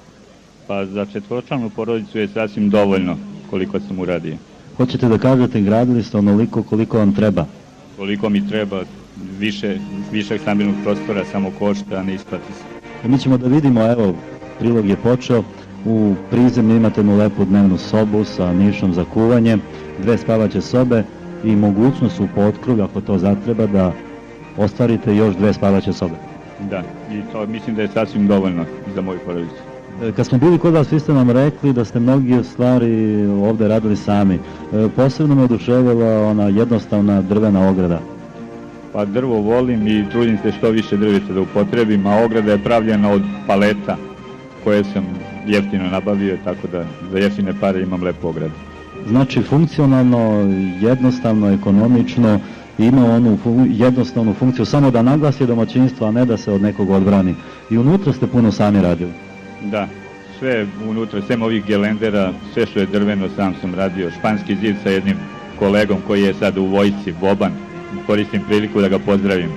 Pa za četvoročlanu porodicu je sasvim dovoljno koliko sam uradio. Hoćete da kažete, gradili ste onoliko koliko vam treba? Koliko mi treba, višak stambenog prostora samo košta, a ne isplati se. Mi ćemo da vidimo, evo, prilog je počeo, u prizemlju imate jednu lepu dnevnu sobu sa nišom za kuvanje, 2 spavaće sobe i mogućnost u potkrovlju, ako to zatreba, da ostvarite još 2 spavaće sobe. Da, i to mislim da je sasvim dovoljno za moju porodicu. Kad smo bili kod vas, vi ste nam rekli da ste mnogi stvari ovde radili sami. Posebno me oduševila ona jednostavna drvena ograda. Pa drvo volim i trudim se što više drveća da upotrebim, a ograda je pravljena od paleta koje sam jeftino nabavio, tako da za jeftine pare imam lepu ogradu. Znači funkcionalno, jednostavno, ekonomično, ima onu jednostavnu funkciju samo da naglasi domaćinstvo, a ne da se od nekog odbrani. I unutra ste puno sami radili. Da, sve unutra, sem ovih gelendera, sve što je drveno sam radio. Španski zid sa jednim kolegom koji je sad u vojsci, Boban. Koristim priliku da ga pozdravim.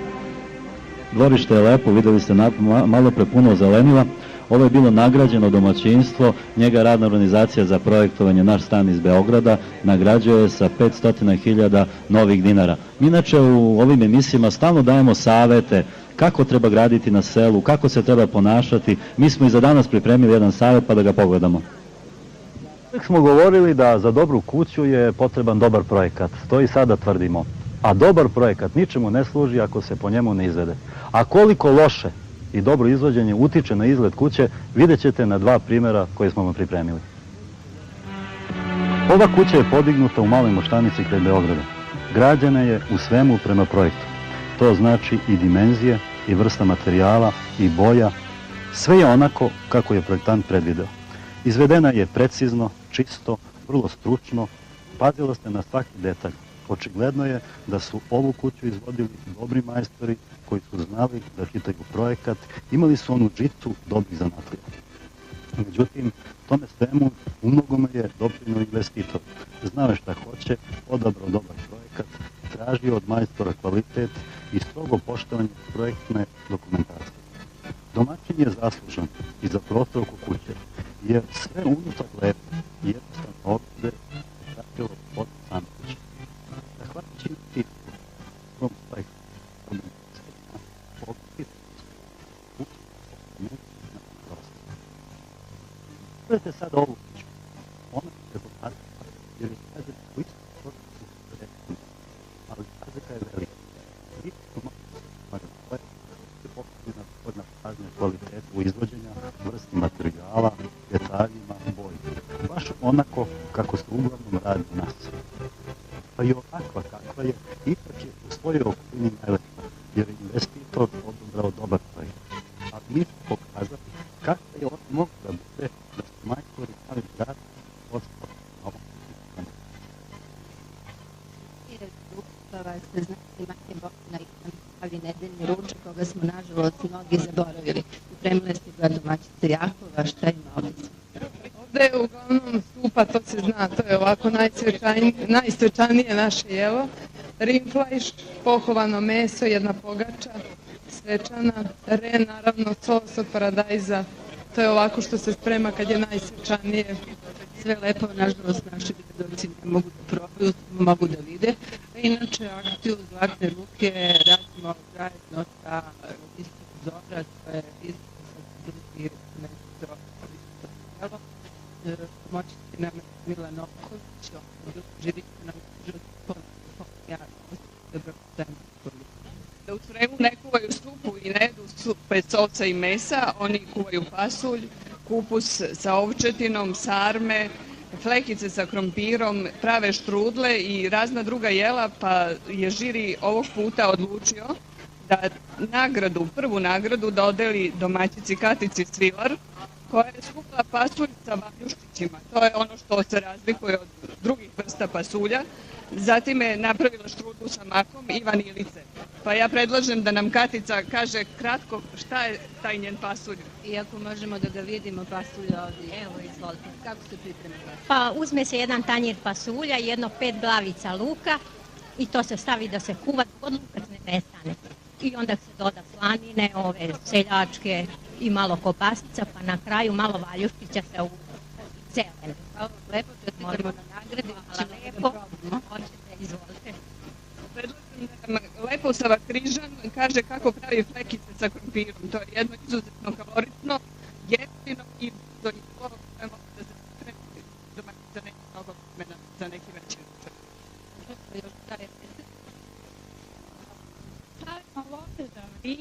Dvorište je lepo, videli ste malo pre puno zelenila. Ovo je bilo nagrađeno domaćinstvo, njega radna organizacija za projektovanje Naš stan iz Beograda nagrađuje sa 500.000 novih dinara. Mi inače u ovim emisijama stalno dajemo savete kako treba graditi na selu, kako se treba ponašati. Mi smo i za danas pripremili jedan savet pa da ga pogledamo. Uvijek smo govorili da za dobru kuću je potreban dobar projekat, to i sada tvrdimo. A dobar projekat ničemu ne služi ako se po njemu ne izvede. A koliko loše i dobro izvođenje utiče na izgled kuće, vidjet ćete na 2 primjera koje smo vam pripremili. Ova kuća je podignuta u Maloj Moštanici kraj Beograda. Građena je u svemu prema projektu. To znači i dimenzije, i vrsta materijala, i boja. Sve je onako kako je projektant predvideo. Izvedena je precizno, čisto, vrlo stručno, pazilo se na svaki detalj. Očigledno je da su ovu kuću izvodili dobri majstori koji su znali da hitaju projekat, imali su onu žicu dobrih zanatlija. Međutim, tome svemu umnogome je doprinio investitor. Znao je šta hoće, odabrao dobar projekat, tražio od majstora kvalitet i strogo poštovanje projektne dokumentacije. Domaćin je zaslužan i za prostor oko kuće, jer sve unutar lepo i jednostavno ovdje pratilo od same kuće. Zahvaljujući investitoru, prvom projektu, Pogledajte sada ovu kuću. Ona je bogatstva, jer je građena u istom procesu projektu, ali razlika je velika. Vi su potrebna dovoljna pažnja kvalitetu izvođenja, vrsti materijala, detaljima, boji. Baš onako kako se uglavnom radi u nas. Pa i ovakva kakva je, ipak je u svojoj okolini najlepša, jer je investitor odabrao dobar projekt. Ali mi smo pokazali kakva je on mogu da bude da su majstori mali grad ostao na ovom pitanju. Ste znali Manje Bokina i pravi nedeljni ručak koga smo nažalost mnogi zaboravili. Pripremile ste ga domaćica Jakova, šta ima ovdje? Ovdje je uglavnom supa, to se zna, to je ovako najsvečanije naše jelo. Rimflajš, pohovano meso, jedna pogača, svečana, ren, naravno sos od paradajza. To je ovako što se sprema kad je najsvečanije. Sve lepo, nažalost, naši gledalci ne mogu da probaju, mogu da vide. Inače, akciju Zlatne ruke radimo zajedno sa Istom Zora, to je Istom sa drugi mesto telo. Pomoćiti nam Mila Novković, živite nam ja dobro da u Sremu ne kuvaju supu i ne jedu supe s ovca i mesa, oni kuvaju pasulj, kupus sa ovčetinom, sarme, flekice sa krompirom, prave štrudle i razna druga jela, pa je žiri ovog puta odlučio da prvu nagradu dodeli domaćici Katici Svilar, koja je skupila pasulj sa valjuščićima. To je ono što se razlikuje od drugih vrsta pasulja. Zatim je napravila štrudlu sa makom i vanilice. Pa ja predlažem da nam Katica kaže kratko šta je taj njen pasulj. Iako možemo da ga vidimo pasulj ovdje. Evo, izvolite. Kako se pripremila? Pa uzme se jedan tanjir pasulja, jedno 5 glavica luka i to se stavi da se kuva kod lukac ne nestane. I onda se doda slanine, ove seljačke i malo kobasica, pa na kraju malo valjuščića se u celene. Hvala lepo, čestitamo na nagradi. Hvala lepo. Hoćete, izvolite. Predlažem da nam Leposava Križan kaže kako pravi flekice sa krompirom. To je jedno izuzetno kaloritno, jeftino i brzo jelo koje može da se pripremi za neki mnogo vremena, za neki veći ručak. Stavimo vodu da vri,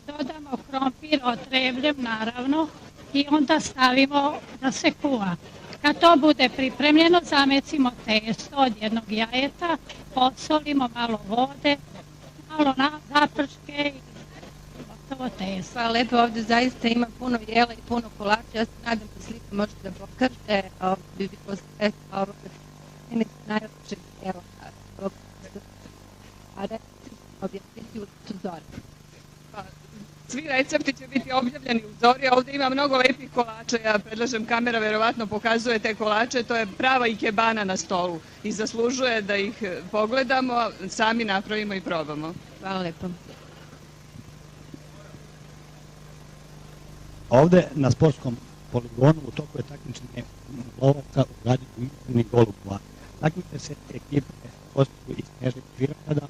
dodamo krompir otrebljem naravno i onda stavimo da se kuva. Kad to bude pripremljeno, zamecimo testo od jednog jajeta, posolimo malo vode, malo zaprške i gotovo testo. Hvala lepo, ovdje zaista ima puno jela i puno kolača. Ja se nadam da slika možete da pokažete. Ovdje bi bilo sreća ovog najlepšeg jela. A recepti ćemo objaviti u Zori. Svi recepti će biti objavljeni u Zori, a ovdje ima mnogo lepih kolača. Ja predlažem, kamera verovatno pokazuje te kolače, to je prava ikebana na stolu i zaslužuje da ih pogledamo, sami napravimo i probamo. Hvala lepo. Ovde na sportskom poligonu u toku je takmičenje lovaca u građanju iskrenih golubova. Takmiče se ekipe postoju iz Snežnih Žirada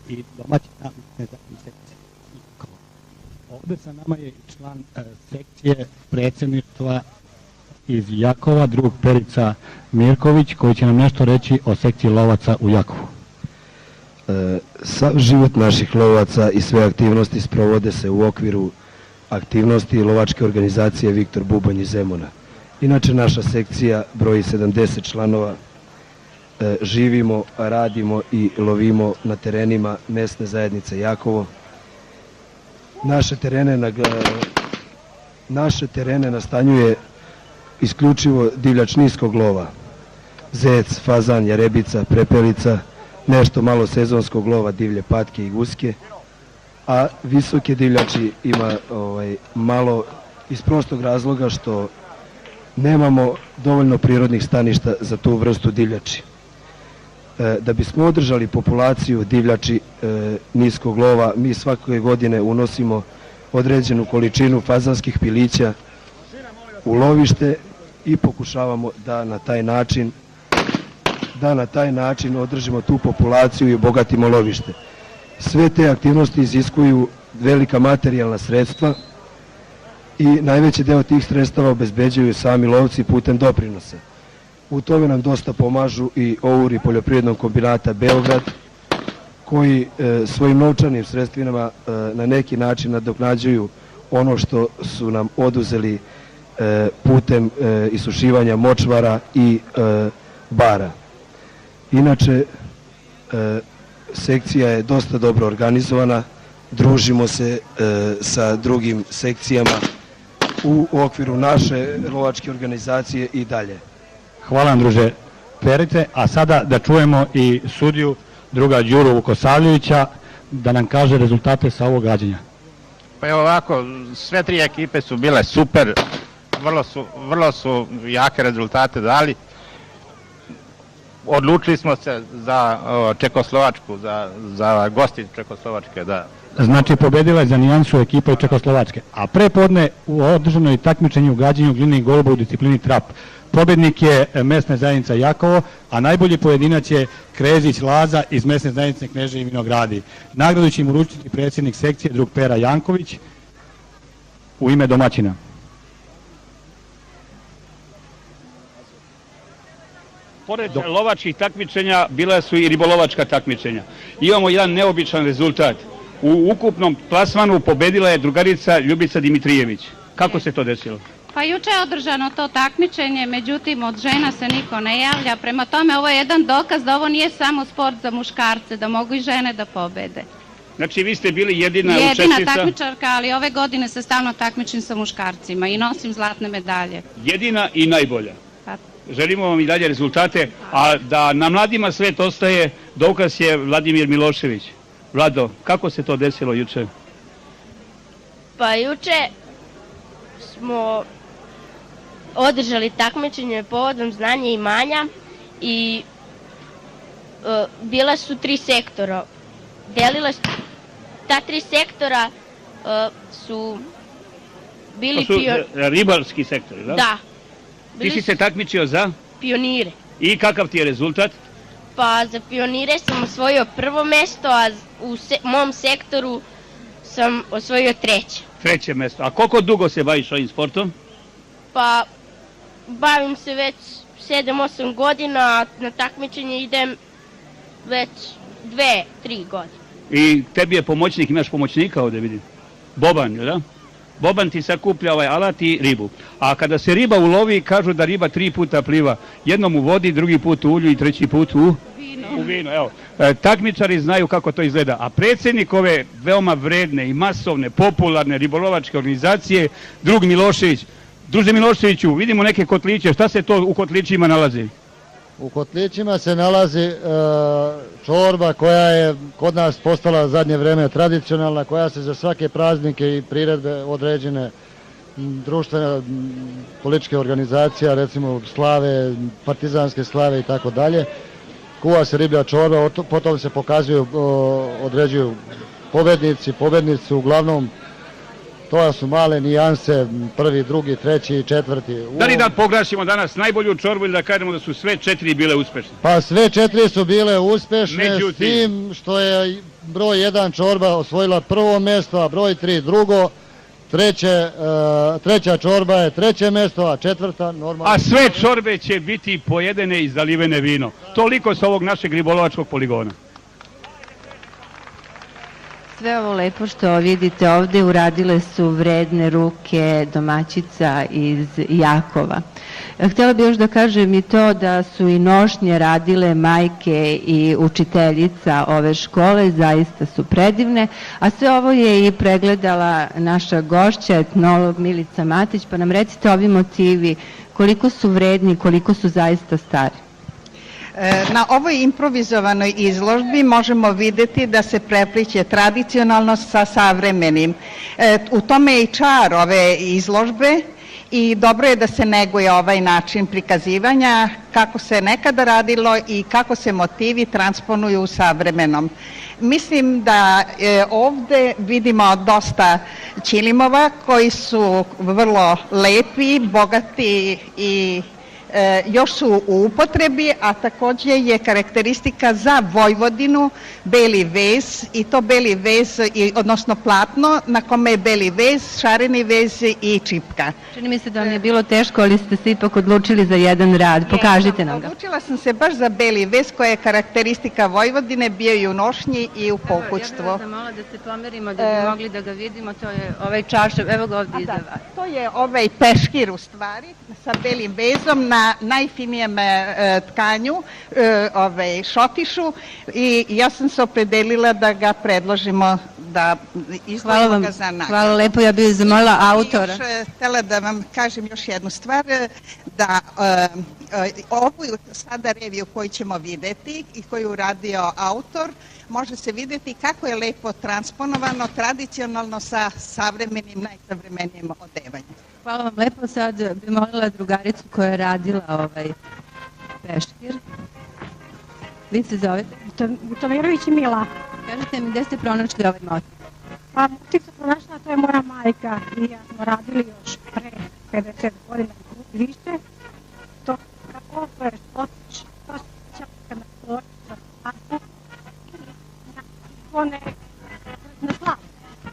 i domaćina nezavisne. Ovde sa nama je i član sekcije predsjedništva iz Jakova, drug Perica Mirković, koji će nam nešto reći o sekciji lovaca u Jakovu. Život naših lovaca i sve aktivnosti sprovode se u okviru aktivnosti lovačke organizacije Viktor Bubanj iz Zemuna. Inače, naša sekcija broji 70 članova. Živimo, radimo i lovimo na terenima mesne zajednice Jakovo. Naše terene nastanjuje isključivo divljač niskog lova. Zec, fazan, jarebica, prepelica, nešto malo sezonskog lova, divlje patke i guske, a visoke divljači ima malo iz prostog razloga što nemamo dovoljno prirodnih staništa za tu vrstu divljači. Da bismo održali populaciju divljači niskog lova, mi svake godine unosimo određenu količinu fazanskih pilića u lovište i pokušavamo da na taj način održimo tu populaciju i obogatimo lovište. Sve te aktivnosti iziskuju velika materijalna sredstva i najveći deo tih sredstava obezbeđuju sami lovci putem doprinosa. U tome nam dosta pomažu i ouri Poljoprivrednog kombinata Beograd, koji svojim novčanim sredstvima na neki način nadoknađuju ono što su nam oduzeli putem isušivanja močvara i bara. Inače, sekcija je dosta dobro organizovana, družimo se sa drugim sekcijama u okviru naše lovačke organizacije i dalje. Hvala vam, druže Perice, a sada da čujemo i sudiju druga Đuru Vukosavljevića da nam kaže rezultate sa ovog gađanja. Pa evo ovako, sve tri ekipe su bile super, vrlo su jake rezultate dali. Odlučili smo se za Čekoslovačku, za gosti Čekoslovačke, da. Znači, pobedila je za nijansu ekipa i Čekoslovačke. A pre podne u održanoj takmičenju u gađanju glinih goluba u disciplini trap. Pobednik je mesna zajednica Jakovo, a najbolji pojedinac je Krezić Laza iz mesne zajednice Kneževi Vinogradi. Nagradu će im uručiti predsjednik sekcije, drug Pera Janković, u ime domaćina. Pored lovačkih takmičenja, bila su i ribolovačka takmičenja. Imamo jedan neobičan rezultat. U ukupnom plasmanu pobedila je drugarica Ljubica Dimitrijević. Kako se to desilo? Pa juče je održano to takmičenje, međutim od žena se niko ne javlja, prema tome ovo je jedan dokaz da ovo nije samo sport za muškarce, da mogu i žene da pobede. Znači vi ste bili jedina učesnica? Jedina takmičarka, ali ove godine se stalno takmičim sa muškarcima i nosim zlatne medalje. Jedina i najbolja. Želimo vam i dalje rezultate, a da na mladima svet ostaje, dokaz je Vladimir Milošević. Vlado, kako se to desilo juče? Pa juče smo održali takmičenje povodom znanja i imanja i bila su 3 sektora. Ta 3 sektora su bili... To su ribarski sektori, da? Da. Ti si se takmičio za? Pionire. I kakav ti je rezultat? Pa za pionire sam osvojio prvo mesto, a u mom sektoru sam osvojio 3. 3. mesto. A koliko dugo se baviš ovim sportom? Pa bavim se već 7-8 godina, a na takmičenje idem već 2-3 godine. I tebi je pomoćnik, imaš pomoćnika ovdje vidim? Boban, da? Boban ti sakuplja ovaj alat i ribu. A kada se riba ulovi, kažu da riba 3 puta pliva. Jednom u vodi, drugi put u ulju i 3. put u vino. Evo. Takmičari znaju kako to izgleda. A predsjednik ove veoma vredne i masovne, popularne ribolovačke organizacije, drug Milošević. Druže Miloševiću, vidimo neke kotliće. Šta se to u kotlićima nalazi? U kotlićima se nalazi čorba koja je kod nas postala zadnje vreme tradicionalna, koja se za svake praznike i priredbe određene društvene političke organizacije, recimo slave, partizanske slave i tako dalje. Kuva se riblja čorba, potom se pokazuju, određuju pobednici, uglavnom to su male nijanse, 1., 2., 3. i 4. Da li da poglasimo danas najbolju čorbu ili da kažemo da su sve 4 bile uspešne? Pa sve 4 su bile uspešne, s tim što je broj 1 čorba osvojila prvo mesto, a broj 3 drugo, treća čorba je 3. mesto, a 4. normalno... A sve čorbe će biti pojedene i zalivene vino. Toliko sa ovog našeg ribolovačkog poligona. Sve ovo lepo što vidite ovde uradile su vredne ruke domaćica iz Jakova. Htjela bih još da kažem i to da su i nošnje radile majke i učiteljica ove škole, zaista su predivne, a sve ovo je i pregledala naša gošća, etnolog Milica Matić, pa nam recite ovi motivi koliko su vredni, koliko su zaista stari. Na ovoj improvizovanoj izložbi možemo vidjeti da se prepliće tradicionalno sa savremenim. U tome je i čar ove izložbe i dobro je da se neguje ovaj način prikazivanja, kako se nekada radilo i kako se motivi transponuju u savremenom. Mislim da ovdje vidimo dosta ćilimova koji su vrlo lepi, bogati i još su u upotrebi, a također je karakteristika za Vojvodinu beli vez i to beli vez, odnosno platno na kome je beli vez, šareni vez i čipka. Čini mi se da vam je bilo teško, ali ste se ipak odlučili za jedan rad. Pokažite nam ga. Odlučila sam se baš za beli vez koja je karakteristika Vojvodine, bio i u nošnji i u pokućstvu. Ja bih vas zamolila da se pomerimo da bi mogli da ga vidimo, to je ovaj čašav, evo ga ovdje iza vas. To je ovaj peškir u stvari sa belim vezom na najfinijem tkanju, šotišu i ja sam se opredelila da ga predložimo da izdvojimo ga za nagradu. Hvala lepo, ja bih zamolila autora. Još htjela da vam kažem još jednu stvar, da ovu sada reviju koju ćemo vidjeti i koju je uradio autor, može se vidjeti kako je lepo transponovano tradicionalno sa savremenim, najsavremenijim odevanjem. Hvala vam lepo, sad bih molila drugaricu koja je radila ovaj peškir. Vi se zovete? Tomirović Mila. Kažete mi, gdje ste pronašli ovaj motiv? Pa motiv sam pronašla, to je moja majka i ja smo radili još pre 50 godina više. To kako je štotić, to se čaka na tvorcu, za pasu i na ikone na slavu.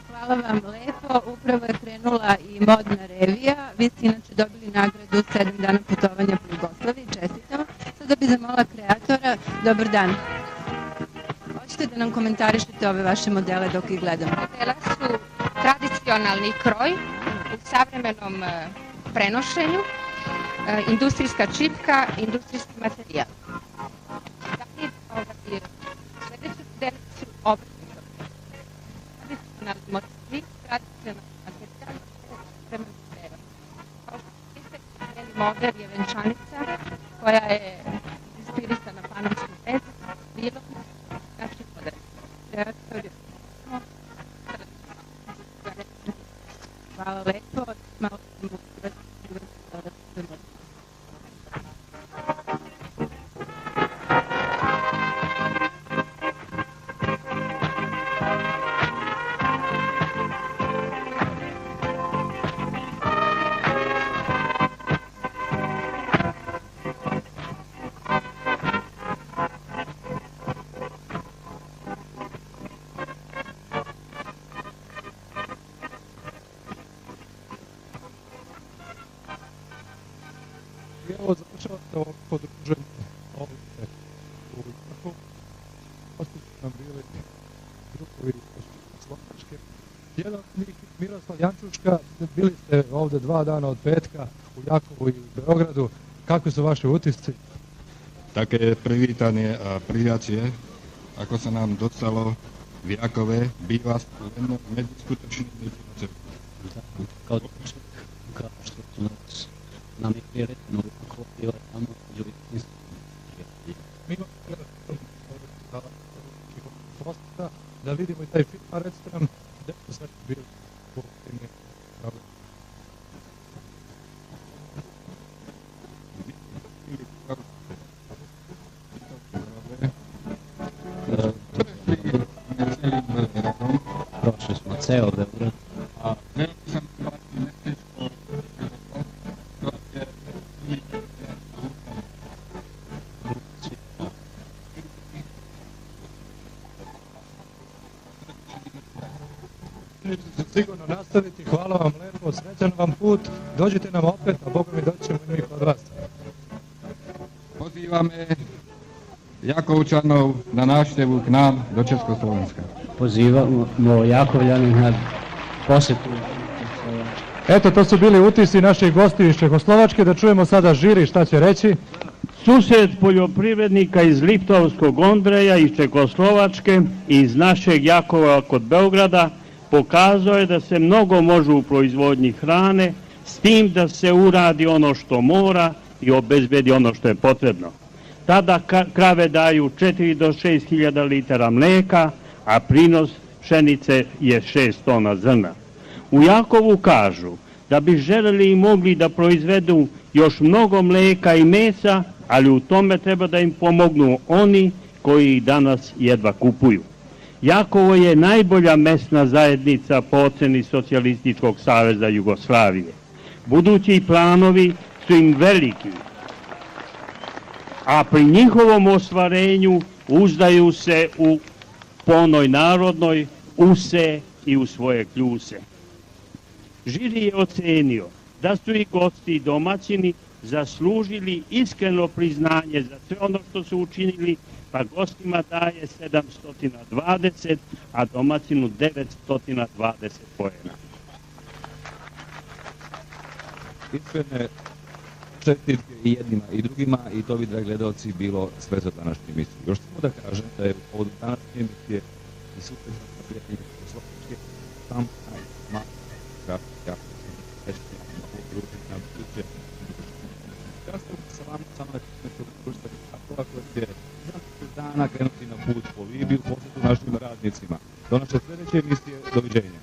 Hvala vam lepo, upravo je krenula i modna revija, vi ste inače dobili nagradu 7 dana putovanja po Jugoslaviji, čestitam. Sada bih zamolila kreatora, dobar dan. Hoćete da nam komentarišete ove vaše modele dok ih gledamo? Modela su tradicionalni kroj u savremenom prenošenju, industrijska čipka, industrijski materijal. Sljedeće modeli su obrnuto. Tradicionalni motivi, tradicionalni materijal, prema modelu. Kao što vidite, model je venčanica koja je inspirisana panonskim vezom, bilom, našim modelom. Hvala lepo. Malo sam Evo, završavate ovo podruženje ovdje u Jakovu. Poslije su nam bili drugovi Slovačke. Jedan od njih, Miroslav Jančuška, bili ste ovdje 2 dana od petka u Jakovu i u Beogradu. Kakvi su vaši utisci? Také privítanie a prijatie, ako sa nám dostalo v Jakove, býva len medzi skutočnými filozofmi. Kao što su nas nam je prije redno uvijek bila tamo među istinstvenim. Mi imamo da vidimo i taj film, a recite nam gdje su sve bili u ovim programima. Prošli smo ceo Beograd. Sigurno nastaviti, hvala vam lepo, srećan vam put, dođite nam opet, a Boga mi doći ćemo i mi kod vas. Pozývame Jakovčanov na návštevu k nám do Československa. Pozivamo Jakovljane na posjetu. Eto, to su bili utisci naših gostiju iz Čehoslovačke, da čujemo sada žiri šta će reći. Susret poljoprivrednika iz Liptovskog Ondreja, iz Čekoslovačke i iz našeg Jakova kod Beograda pokazao je da se mnogo može u proizvodnji hrane, s tim da se uradi ono što mora i obezbedi ono što je potrebno. Tada krave daju 4 do 6 hiljada litara mlijeka, a prinos pšenice je 6 tona zrna. U Jakovu kažu da bi želeli i mogli da proizvedu još mnogo mlijeka i mesa, ali u tome treba da im pomognu oni koji ih danas jedva kupuju. Jakovo je najbolja mesna zajednica po oceni Socijalističkog saveza Jugoslavije. Budući planovi su im veliki, a pri njihovom ostvarenju uzdaju se po onoj narodnoj use i u svoje kljuse. Žiri je ocenio da su i gosti i domaćini zaslužili iskreno priznanje za sve ono što su učinili, pa gostima daje 720, a domaćinu 920 poena. Iskrene čestitke i jednima i drugima, i to bi, dragi gledalci, bilo sve za današnju emisiju. Još samo da kažem da je od današnje emisije i susret sa prijateljima Čehoslovačke sam ja sam sa vama samo nekog društva Jakova koji će za dana krenuti na put po Libiju, posjetu našim radnicima. Do naše sljedeće emisije, doviđenja.